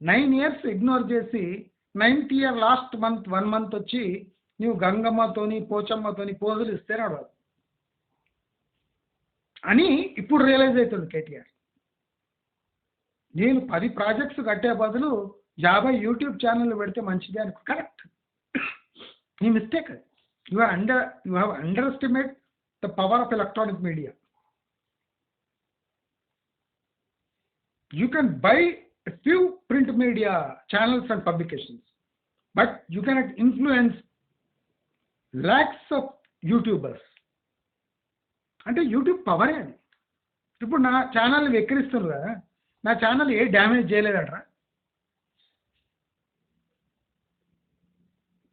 9 years ఇగ్నోర్ చేసి 9th year last month 1 month వచ్చి నువ్వు గంగమ్మతోని పోచమ్మతోని పోజులు ఇస్తే నడవదు అని ఇప్పుడు రియలైజ్ అవుతుంది కేటీఆర్. నేను 10 ప్రాజెక్ట్స్ కట్టే బదులు 50 యూట్యూబ్ ఛానళ్ళు పెడితే మంచిది అనుకో. కరెక్ట్, నీ mistake. You have under estimate the power of electronic media. You can buy a few print media channels and publications, but you cannot influence lakhs of YouTubers. అంటే యూట్యూబ్ పవరే అది. ఇప్పుడు నా ఛానల్ వెక్కిరిస్తున్నారు కదా, నా ఛానల్ ఏ damage చేయలేదట్రా?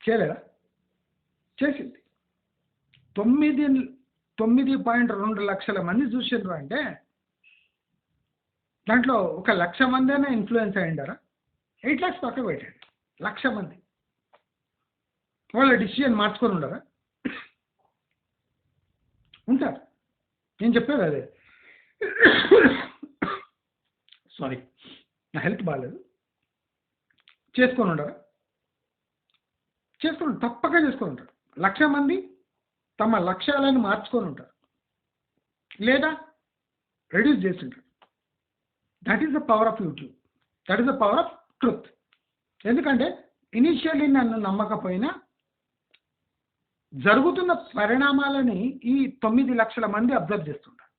చేయలేదా? చేసింది. 9.2 లక్షల మంది చూసిండ్రు అంటే దాంట్లో 1 లక్ష మంది అయినా ఇన్ఫ్లుయెన్స్ అయ్యిండారా? 8 lakhs పక్క పెట్టండి, 1 లక్ష మంది వాళ్ళ డిసిషన్ మార్చుకొని ఉండరా? ఉంటారు. నేను చెప్పేది అదే. సారీ, నా హెల్త్ బాగాలేదు. చేసుకొని ఉండరా? తప్పక చేసుకొని ఉంటారు. 1 లక్ష మంది తమ లక్ష్యాలను మార్చుకొని ఉంటారు లేదా రెడ్యూస్ చేసి ఉంటారు. That is the power of YouTube. That is the power of truth. ఎందుకంటే ఇనిషియల్లీ నన్ను నమ్మకపోయినా జరుగుతున్న పరిణామాలని ఈ 9 లక్షల మంది అబ్జర్వ్ చేస్తుంటారు.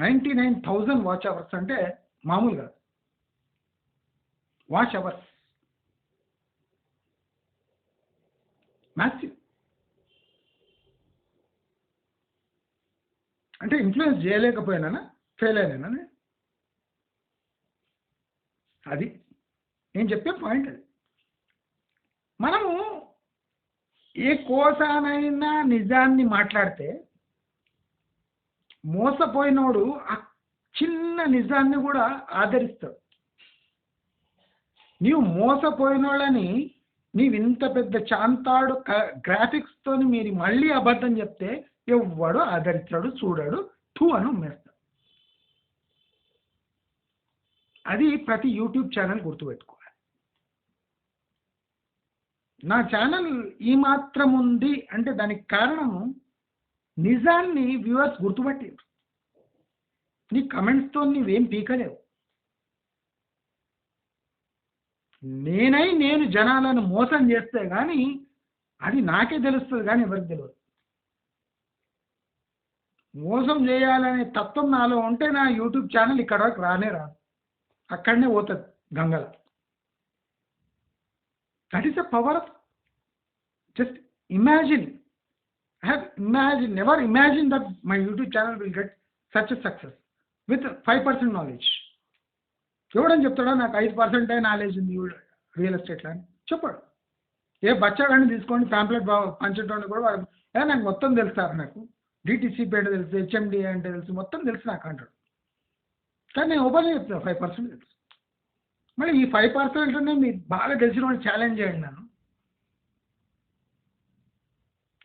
99,000 వాచ్ అవర్స్ అంటే మామూలుగా వాచ్ అవర్స్ మ్యాసివ్. అంటే ఇన్ఫ్లుయెన్స్ చేయలేకపోయినా ఫెయిల్ అయినా అది నేను చెప్పే పాయింట్. అది మనము ఏ కోసానైనా నిజాన్ని మాట్లాడితే మోసపోయినోడు ఆ చిన్న నిజాన్ని కూడా ఆదరిస్తాడు. నీవు మోసపోయినోళ్ళని నీవు ఇంత పెద్ద చాంతాడు గ్రాఫిక్స్తో మీరు మళ్ళీ అబద్ధం చెప్తే ఎవ్వడు ఆదరించాడు, చూడాడు, టూ అని ఉమ్మేస్తాడు. అది ప్రతి యూట్యూబ్ ఛానల్ గుర్తుపెట్టుకోవాలి. నా ఛానల్ ఈ మాత్రం ఉంది అంటే దానికి కారణము నిజాన్ని వ్యూవర్స్ గుర్తుపట్టారు. నీ కమెంట్స్తో నీవేం పీకలేవు. నేను జనాలను మోసం చేస్తే కానీ అది నాకే తెలుస్తుంది, కానీ ఎవరికి తెలియదు. మోసం చేయాలనే తత్వం నాలో ఉంటే నా యూట్యూబ్ ఛానల్ ఇక్కడ వరకు రానే రాదు, అక్కడనే పోతుంది గంగల. That is the power of just imagine. I have never imagined that my YouTube channel will get such a success with 5% knowledge. ఎవడని చెప్తాడో నాకు 5% నాలెడ్జ్ ఉంది రియల్ ఎస్టేట్లో అని చెప్పాడు. ఏ బచ్చాగాన్ని తీసుకోండి ప్యాంప్లెట్ పంచడం కూడా వాడు నాకు మొత్తం తెలుసు సార్, నాకు డిటీసీపీ అంటే తెలుసు, హెచ్ఎండి అంటే తెలుసు, మొత్తం తెలుసు నాకు అంటాడు. కానీ నేను ఓపెన్గా చెప్తాను 5% తెలుసు. మళ్ళీ ఈ 5% మీకు బాగా తెలిసిన వాళ్ళు ఛాలెంజ్ చేయండి నన్ను,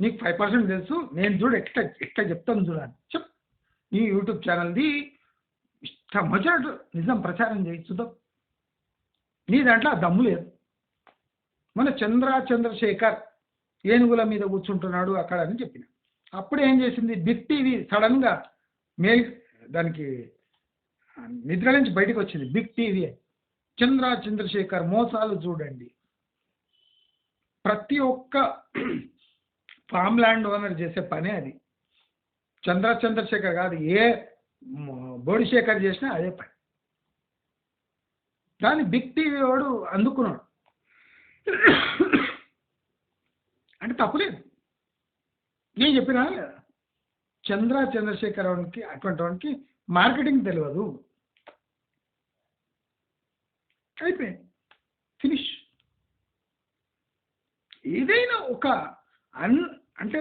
నీకు 5% తెలుసు, నేను చూడు ఎట్లా చెప్తాను చూడాలి చెప్, నీ యూట్యూబ్ ఛానల్ది ఇష్టం వచ్చినట్టు నిజం ప్రచారం చేయి చూద్దాం, నీ దాంట్లో ఆ దమ్ము లేదు. మన చంద్రశేఖర్ ఏనుగుల మీద కూర్చుంటున్నాడు అక్కడ అని చెప్పిన. అప్పుడు ఏం చేసింది బిగ్ టీవీ సడన్గా దానికి నిద్ర నుంచి బయటకు వచ్చింది బిగ్ టీవీ చంద్రశేఖర్ మోసాలు చూడండి. ప్రతి ఒక్క ఫామ్ ల్యాండ్ ఓనర్ చేసే పనే అది. చంద్రశేఖర్ కాదు, ఏ బోడిశేఖర్ చేసినా అదే పని. దాన్ని బిగ్ టీవీ వాడు అందుకున్నాడు అంటే తప్పులేదు. నేను చెప్పినా చంద్రశేఖర్ వానికి అటువంటి వానికి మార్కెటింగ్ తెలియదు, అయిపోయింది, ఫినిష్. ఏదైనా ఒక అంటే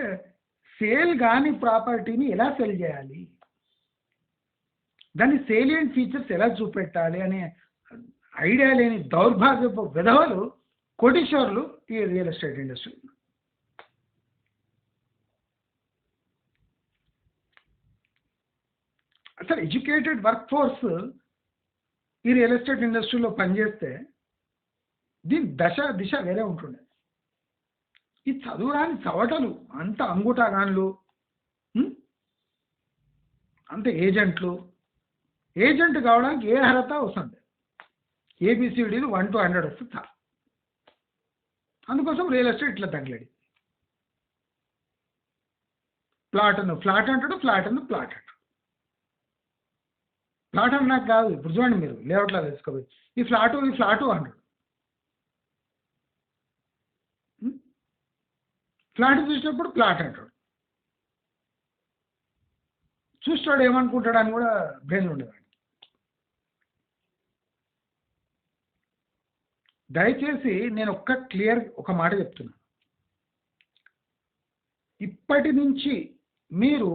సేల్ కాని ప్రాపర్టీని ఎలా సెల్ చేయాలి, దాని సేలియంట్ ఫీచర్స్ ఎలా చూపెట్టాలి అనే ఐడియా లేని దౌర్భాగ్యపు విధవలు కోటీశ్వర్లు ఈ రియల్ ఎస్టేట్ ఇండస్ట్రీ. అసలు ఎడ్యుకేటెడ్ వర్క్ ఫోర్స్ ఈ రియల్ ఎస్టేట్ ఇండస్ట్రీలో పనిచేస్తే దీని దిశ వేరే ఉంటుండే. ఈ చదువురాని చవటలు అంత అంగుటాగాన్లు, అంత ఏజెంట్ కావడానికి ఏ అర్హత వస్తుంది, ఏబిసిడీలు 1 to 100 వస్తుంది. అందుకోసం రియల్ ఎస్టేట్ ఇట్లా తగిలాడు. ఫ్లాట్ అంటాడు, ఫ్లాట్ అంటాడు. ఫ్లాట్ అని నాకు కాదు, ఇప్పుడు చూడండి మీరు లేఅవుట్లో తెలుసుకోవచ్చు, ఈ ఫ్లాటు అన్నాడు. ఫ్లాట్ చూసినప్పుడు ఫ్లాట్ అంటాడు, చూస్తాడు ఏమనుకుంటాడు అని కూడా బ్రెయిన్ ఉండేవాడు. దయచేసి నేను ఒక మాట చెప్తున్నా, ఇప్పటి నుంచి మీరు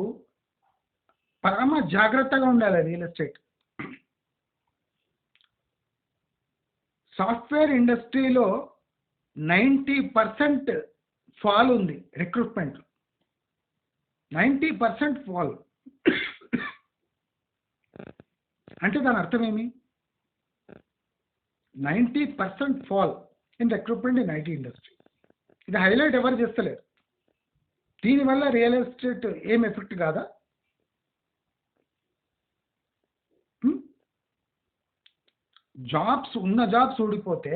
పరమ జాగ్రత్తగా ఉండాలి. రియల్ ఎస్టేట్ సాఫ్ట్వేర్ ఇండస్ట్రీలో 90% ఫాల్ ఉంది, రిక్రూట్మెంట్ 90% ఫాల్. అంటే దాని అర్థం ఏమి? 90% fall in recruitment in IT industry. ఇది హైలైట్ ఎవరు చేస్తలేరు. దీనివల్ల రియల్ ఎస్టేట్ ఏం ఎఫెక్ట్ కాదా? ఉన్న జాబ్స్ ఊడిపోతే,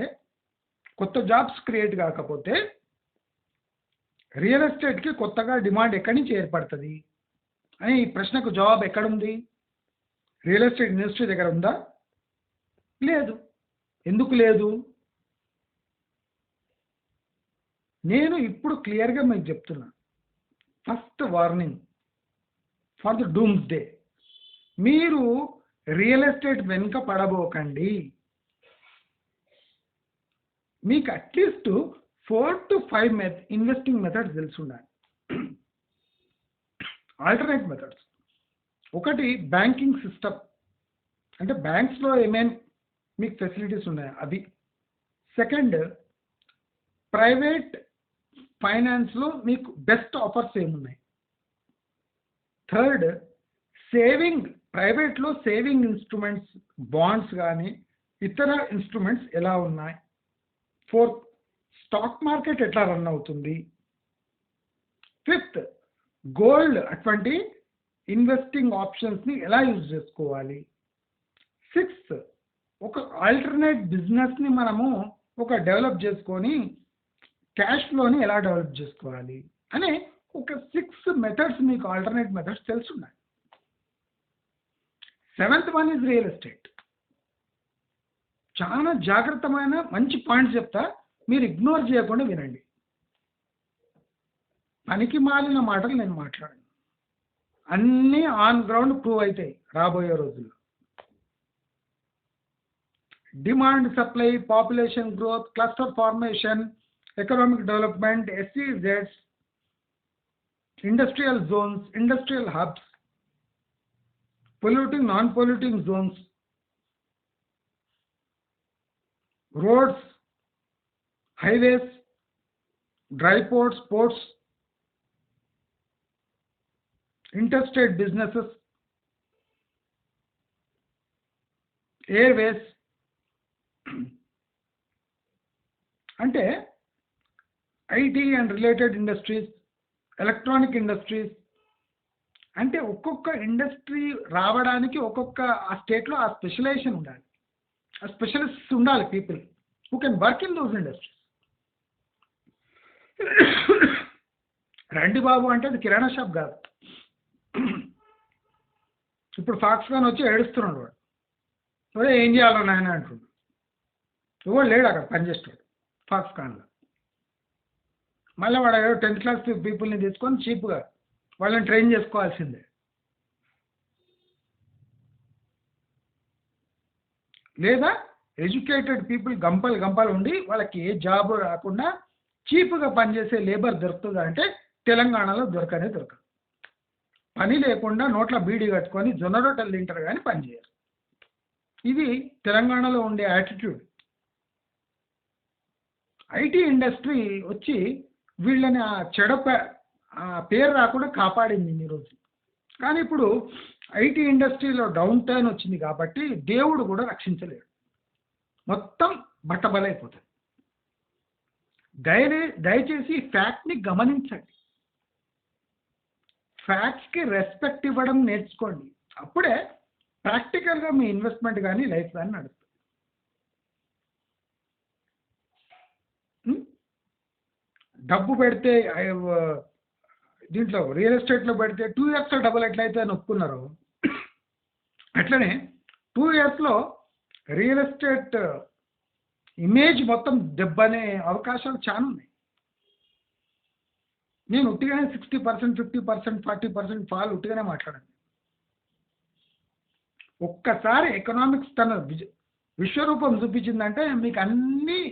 కొత్త జాబ్స్ క్రియేట్ కాకపోతే రియల్ ఎస్టేట్కి కొత్తగా డిమాండ్ ఎక్కడి నుంచి ఏర్పడుతుంది అని ఈ ప్రశ్నకు జవాబు ఎక్కడుంది? రియల్ ఎస్టేట్ ఇండస్ట్రీ దగ్గర ఉందా? లేదు. ఎందుకు లేదు? నేను ఇప్పుడు క్లియర్గా మీకు చెప్తున్నా, first warning for the dooms day. మీరు రియల్ ఎస్టేట్ వెనుక పడబోకండి. మీకు అట్లీస్ట్ 4 to 5 ఇన్వెస్టింగ్ మెథడ్స్ తెలిసి ఉండాలి, ఆల్టర్నేట్ మెథడ్స్. ఒకటి బ్యాంకింగ్ సిస్టమ్, అంటే బ్యాంక్స్లో ఏమేమి మీకు ఫెసిలిటీస్ ఉన్నాయో అది. సెకండ్, ప్రైవేట్ ఫైనాన్స్లో మీకు బెస్ట్ ఆఫర్స్ ఏమున్నాయి. థర్డ్, ప్రైవేట్లో సేవింగ్ ఇన్స్ట్రుమెంట్స్, బాండ్స్ కానీ ఇతర ఇన్స్ట్రుమెంట్స్ ఎలా ఉన్నాయి. ఫోర్త్, స్టాక్ మార్కెట్ ఎట్లా రన్ అవుతుంది. ఫిఫ్త్, గోల్డ్ అటువంటి ఇన్వెస్టింగ్ ఆప్షన్స్ని ఎలా యూజ్ చేసుకోవాలి. సిక్స్త్, ఒక ఆల్టర్నేట్ బిజినెస్ని మనము డెవలప్ చేసుకొని క్యాష్ ఫ్లోని ఎలా డెవలప్ చేసుకోవాలి అనే ఒక 6 మెథడ్స్ మీకు ఆల్టర్నేట్ మెథడ్స్ తెలుసున్నాయి. 7th one is real estate. చాలా జాగ్రత్తమైన మంచి పాయింట్స్ చెప్తా, మీరు ఇగ్నోర్ చేయకుండా వినండి. పనికి మాలిన మాటలు నేను మాట్లాడాను, అన్నీ ఆన్ గ్రౌండ్ ప్రూవ్ అవుతాయి రాబోయే రోజుల్లో. demand supply, population growth, cluster formation, economic development, SEZs, industrial zones, industrial hubs, polluting, non-polluting zones, roads, highways, dry ports, ports, interstate businesses, airways. అంటే IT and related industries, electronic industries, అంటే ఒక్కొక్క industry రావడానికి ఒక్కొక్క ఆ స్టేట్లో ఆ specialisation ఉండాలి, ఆ స్పెషలిస్ట్స్ ఉండాలి, people who can work in those industries. రండి బాబు అంటే అది కిరాణా షాప్ కాదు. ఇప్పుడు ఫాక్స్కాన్ వచ్చి ఏడుస్తున్నాడు, వాడు అదే ఏం చేయాలో నాయన అంటున్నాడు. ఎవరు లేడు అక్కడ పనిచేస్తాడు ఫాక్స్కాన్లో. మళ్ళీ వాడు 10th క్లాస్ పీపుల్ని తీసుకొని చీప్గా వాళ్ళని ట్రైన్ చేసుకోవాల్సిందే. లేదా ఎడ్యుకేటెడ్ పీపుల్ గంపలు ఉండి వాళ్ళకి ఏ జాబ్ రాకుండా చీప్గా పనిచేసే లేబర్ దొరుకుతుందా అంటే తెలంగాణలో దొరకదు. పని లేకుండా నోట్ల బీడీ కట్టుకొని జొన్న రొట్టెలు తింటారు కానీ పని చేయరు. ఇది తెలంగాణలో ఉండే యాటిట్యూడ్. ఐటీ ఇండస్ట్రీ వచ్చి వీళ్ళని ఆ ఆ పేరు రాకుండా కాపాడింది ఇన్ని రోజులు. కానీ ఇప్పుడు ఐటీ ఇండస్ట్రీలో డౌన్ టర్న్ వచ్చింది కాబట్టి దేవుడు కూడా రక్షించలేడు, మొత్తం బట్టబలైపోతుంది. దయచేసి ఫ్యాక్ట్ని గమనించండి, ఫ్యాక్ట్స్కి రెస్పెక్ట్ ఇవ్వడం నేర్చుకోండి. అప్పుడే ప్రాక్టికల్గా మీ ఇన్వెస్ట్మెంట్ కానీ లైఫ్ కానీ నడుస్తుంది. డబ్బు పెడితే దీంట్లో రియల్ ఎస్టేట్లో పెడితే 2 years డబ్బులు ఎట్లయితే అని ఒప్పుకున్నారో అట్లనే 2 yearsలో రియల్ ఎస్టేట్ ఇమేజ్ మొత్తం దెబ్బనే అవకాశాలు చాలా ఉన్నాయి. నేను ఉట్టిగానే 60%, 50%, 40% ఫాల్ ఉట్టిగానే మాట్లాడాను. ఒక్కసారి ఎకనామిక్స్ తన విశ్వరూపం చూపించిందంటే మీకు అన్నీ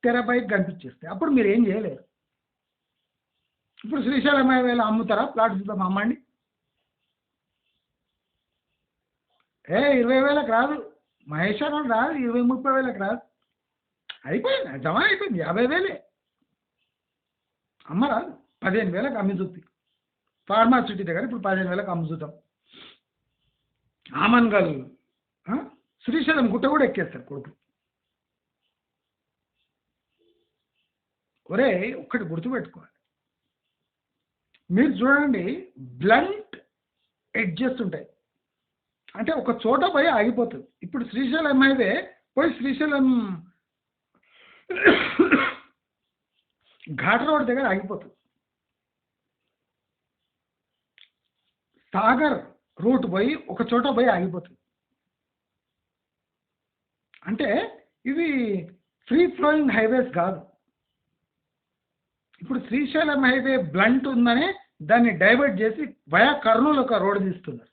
తెరపైకి కనిపించేస్తాయి. అప్పుడు మీరు ఏం చేయలేరు. ఇప్పుడు శ్రీశైలం హైవేలో అమ్ముతారా? ప్లాట్ చూద్దాం, అమ్మండి. 20,000కి రాదు, మహేశ్వరం రాదు, 20-30,000కి రాదు. అయిపోయింది, జమ అయిపోయింది, 50,000 అమ్మ రాదు. 15,000కి అమ్మి చూపి. ఫార్మాసిటీ దగ్గర ఇప్పుడు 15,000కి అమ్ము చూద్దాం. ఆమన్గల్ శ్రీశైలం గుట్ట కూడా ఎక్కేస్తారు కొడుకు. ఒరే ఒక్కటి గుర్తుపెట్టుకోవాలి, మీరు చూడండి బ్లంట్ ఎడ్జెస్ ఉంటాయి, అంటే ఒక చోట పోయి ఆగిపోతుంది. ఇప్పుడు శ్రీశైలం హైవే పోయి శ్రీశైలం ఘాట్ రోడ్ దగ్గర ఆగిపోతుంది. సాగర్ రూట్ పోయి ఒక చోట పోయి ఆగిపోతుంది. అంటే ఇవి ఫ్రీ ఫ్లోయింగ్ హైవేస్ కాదు. ఇప్పుడు శ్రీశైలం హైవే బ్లంట్ ఉందని దాన్ని డైవర్ట్ చేసి వయా కర్నూలు ఒక రోడ్ తీస్తున్నారు.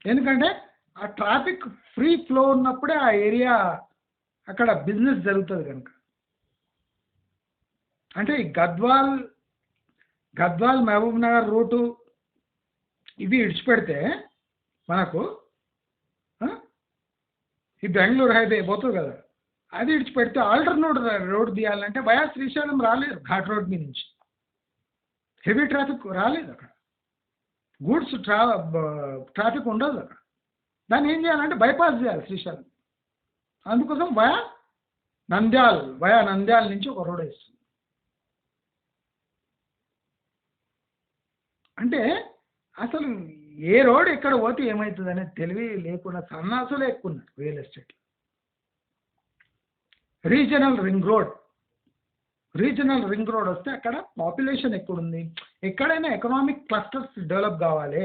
ఎందుకంటే ఆ ట్రాఫిక్ ఫ్రీ ఫ్లో ఉన్నప్పుడే ఆ ఏరియా అక్కడ బిజినెస్ జరుగుతుంది కనుక. అంటే ఈ గద్వాల్ మహబూబ్ నగర్ రూటు ఇవి ఇడిచిపెడితే మనకు ఈ బెంగళూరు హైవే పోతుంది కదా, అది ఇడిచిపెడితే ఆల్టర్నేట్ రోడ్ తీయాలంటే వయా శ్రీశైలం రాలేదు. ఘాట్ రోడ్ మీద నుంచి హెవీ ట్రాఫిక్ రాలేదు, అక్కడ గూడ్స్ ట్రాఫిక్ ఉండదు అక్కడ. దాన్ని ఏం చేయాలంటే బైపాస్ చేయాలి శ్రీశైలం. అందుకోసం వయా నంద్యాల నుంచి ఒక రోడ్ వేస్తుంది. అంటే అసలు ఏ రోడ్ ఎక్కడ పోతే ఏమవుతుంది అనేది తెలివి లేకుండా సన్నాసులు ఎక్కున్నారు real estate. Regional ring road వస్తే అక్కడ పాపులేషన్ ఎక్కడుంది, ఎక్కడైనా ఎకనామిక్ క్లస్టర్స్ డెవలప్ కావాలి,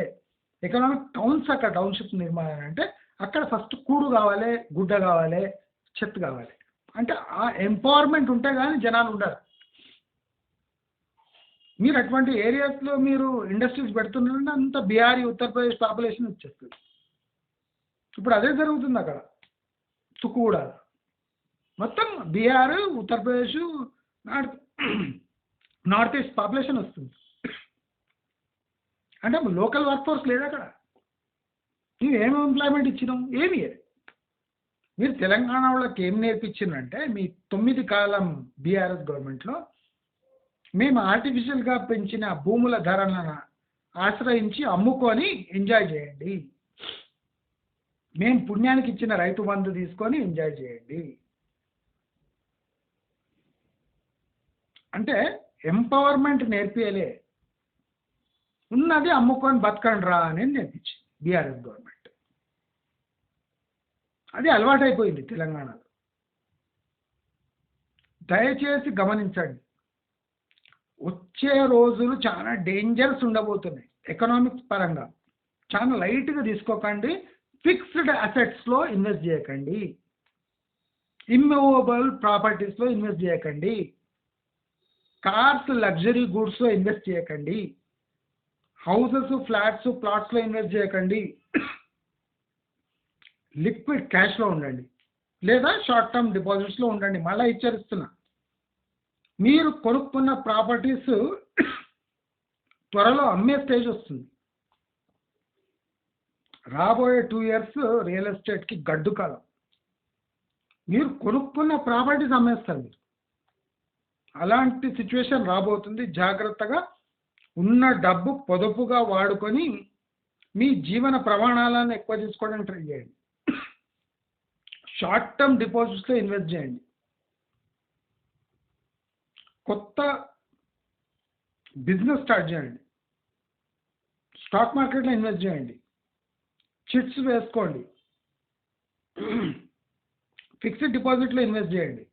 ఎకనామిక్ టౌన్స్ అక్కడ టౌన్షిప్ నిర్మాణం అంటే అక్కడ ఫస్ట్ కూడు కావాలి, గుడ్డ కావాలి, చెత్త కావాలి. అంటే ఆ ఎంపవర్మెంట్ ఉంటే కానీ జనాలు ఉండరు. మీరు అటువంటి ఏరియాస్లో మీరు ఇండస్ట్రీస్ పెడుతున్నారంటే అంత బీహారీ ఉత్తరప్రదేశ్ పాపులేషన్ వచ్చేస్తుంది. ఇప్పుడు అదే జరుగుతుంది అక్కడ తుక్కుగూడ. మొత్తం Bihar, Uttar Pradesh, north north east population వస్తుంది. అంటే లోకల్ వర్క్ ఫోర్స్ లేదు అక్కడ. నువ్వు ఏమి ఎంప్లాయ్మెంట్ ఇచ్చినావు? ఏమి లేదు. మీరు తెలంగాణ వాళ్ళకి ఏం నేర్పించిందంటే మీ 9 కాలం బీఆర్ఎస్ గవర్నమెంట్లో మేము ఆర్టిఫిషియల్గా పెంచిన భూముల ధరలను ఆశ్రయించి అమ్ముకొని ఎంజాయ్ చేయండి, మేము పుణ్యానికి ఇచ్చిన రైతు బంధు తీసుకొని ఎంజాయ్ చేయండి అంటే ఎంపవర్మెంట్ నేర్పియలే, ఉన్నది అమ్ముకొని బతకండి రా అని నేర్పించింది బీఆర్ఎస్ గవర్నమెంట్. అది అలవాటైపోయింది తెలంగాణలో. దయచేసి గమనించండి, వచ్చే రోజులు చాలా డేంజర్స్ ఉండబోతున్నాయి. ఎకనామిక్స్ పరంగా చాలా లైట్గా తీసుకోకండి. ఫిక్స్డ్ అసెట్స్లో ఇన్వెస్ట్ చేయకండి, ఇమ్మూవబుల్ ప్రాపర్టీస్లో ఇన్వెస్ట్ చేయకండి, కార్స్ లగ్జరీ గూడ్స్లో ఇన్వెస్ట్ చేయకండి, హౌసెస్ ఫ్లాట్స్ ప్లాట్స్లో ఇన్వెస్ట్ చేయకండి, లిక్విడ్ క్యాష్లో ఉండండి లేదా షార్ట్ టర్మ్ డిపాజిట్స్లో ఉండండి. మళ్ళీ హెచ్చరిస్తున్నా, మీరు కొనుక్కున్న ప్రాపర్టీస్ త్వరలో అమ్మే స్టేజ్ వస్తుంది. రాబోయే 2 years రియల్ ఎస్టేట్కి గడ్డు కాలం. మీరు కొనుక్కున్న ప్రాపర్టీస్ అమ్మేస్తారు మీరు. అలాంటి సిచ్యువేషన్ రాబోతుంది. జాగ్రత్తగా ఉన్న డబ్బు పొదుపుగా వాడుకొని మీ జీవన ప్రమాణాలను ఎక్కువ తీసుకోవడానికి ట్రై చేయండి. షార్ట్ టర్మ్ డిపాజిట్స్లో ఇన్వెస్ట్ చేయండి. కొత్త బిజినెస్ స్టార్ట్ చేయండి. స్టాక్ మార్కెట్లో ఇన్వెస్ట్ చేయండి. చిట్స్ వేసుకోండి. ఫిక్స్డ్ డిపాజిట్లో ఇన్వెస్ట్ చేయండి.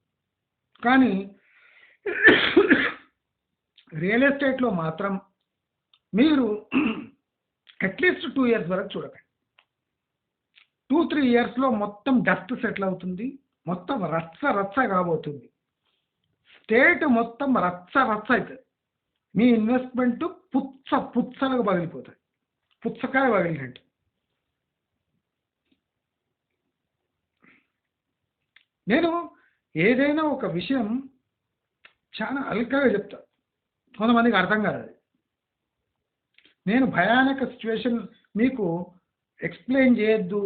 కానీ రియల్ ఎస్టేట్లో మాత్రం మీరు అట్లీస్ట్ 2 years వరకు చూడకండి. 2-3 yearsలో మొత్తం డస్ట్ సెటిల్ అవుతుంది, మొత్తం రచ్చ కాబోతుంది. స్టేట్ మొత్తం రచ్చ అవుతుంది. మీ ఇన్వెస్ట్మెంట్ పుచ్చలుగా పగిలిపోతుంది, పుచ్చకాయ పగిలినట్టు. నేను ఏదైనా ఒక విషయం చాలా అల్కగా చెప్తా, కొంతమందికి అర్థం కాదు. నేను భయానక సిచ్యువేషన్ మీకు ఎక్స్ప్లెయిన్ చేయొద్దు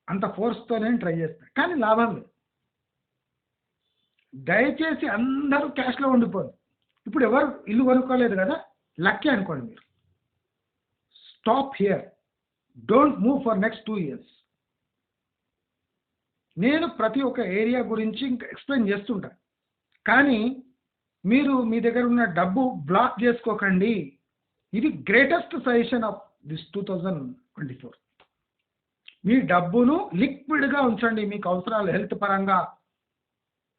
అంత ఫోర్స్తో నేను ట్రై చేస్తాను, కానీ లాభం లేదు. దయచేసి అందరూ క్యాష్లో ఉండిపోదు. ఇప్పుడు ఎవరు ఇల్లు కొనుక్కోలేదు కదా, లక్కీ అనుకోండి మీరు. Stop here, don't move for next 2 years. నేను ప్రతి ఒక్క ఏరియా గురించి ఇంకా ఎక్స్ప్లెయిన్ చేస్తుంటా, కానీ మీరు మీ దగ్గర ఉన్న డబ్బు బ్లాక్ చేసుకోకండి. ఇది గ్రేటెస్ట్ సజెషన్ ఆఫ్ దిస్ 2024. మీ డబ్బును లిక్విడ్గా ఉంచండి. మీకు అవసరాలు హెల్త్ పరంగా,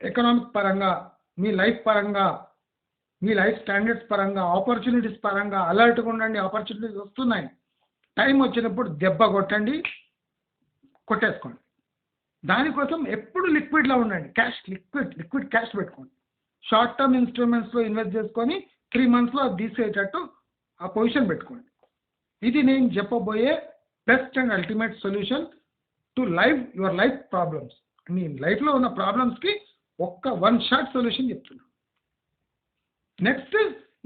ఎకనామిక్ పరంగా, మీ లైఫ్ పరంగా, మీ లైఫ్ స్టాండర్డ్స్ పరంగా, ఆపర్చునిటీస్ పరంగా అలర్ట్గా ఉండండి. ఆపర్చునిటీస్ వస్తున్నాయి, టైం వచ్చినప్పుడు దెబ్బ కొట్టేసుకోండి. దానికోసం ఎప్పుడు లిక్విడ్లో ఉండండి. లిక్విడ్ క్యాష్ పెట్టుకోండి. షార్ట్ టర్మ్ ఇన్స్ట్రుమెంట్స్లో ఇన్వెస్ట్ చేసుకొని 3 monthsలో అది తీసేటట్టు ఆ పొజిషన్ పెట్టుకోండి. ఇది నేను చెప్పబోయే best and ultimate solution to your life problems. మీ లైఫ్లో ఉన్న ప్రాబ్లమ్స్కి ఒక్క 1 shot సొల్యూషన్ చెప్తున్నాను. నెక్స్ట్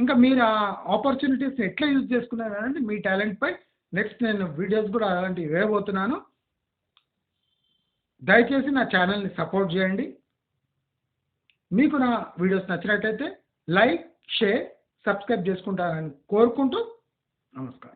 ఇంకా మీరు ఆ ఆపర్చునిటీస్ని ఎట్లా యూజ్ చేసుకున్నారు అనేది మీ టాలెంట్పై నెక్స్ట్ నేను వీడియోస్ కూడా అలాంటివి వేయబోతున్నాను. దయచేసి నా ఛానల్ని సపోర్ట్ చేయండి. మీకు నా వీడియోస్ నచ్చినట్టయితే లైక్, షేర్, సబ్స్క్రైబ్ చేసుకుంటారని కోరుకుంటూ నమస్కారం.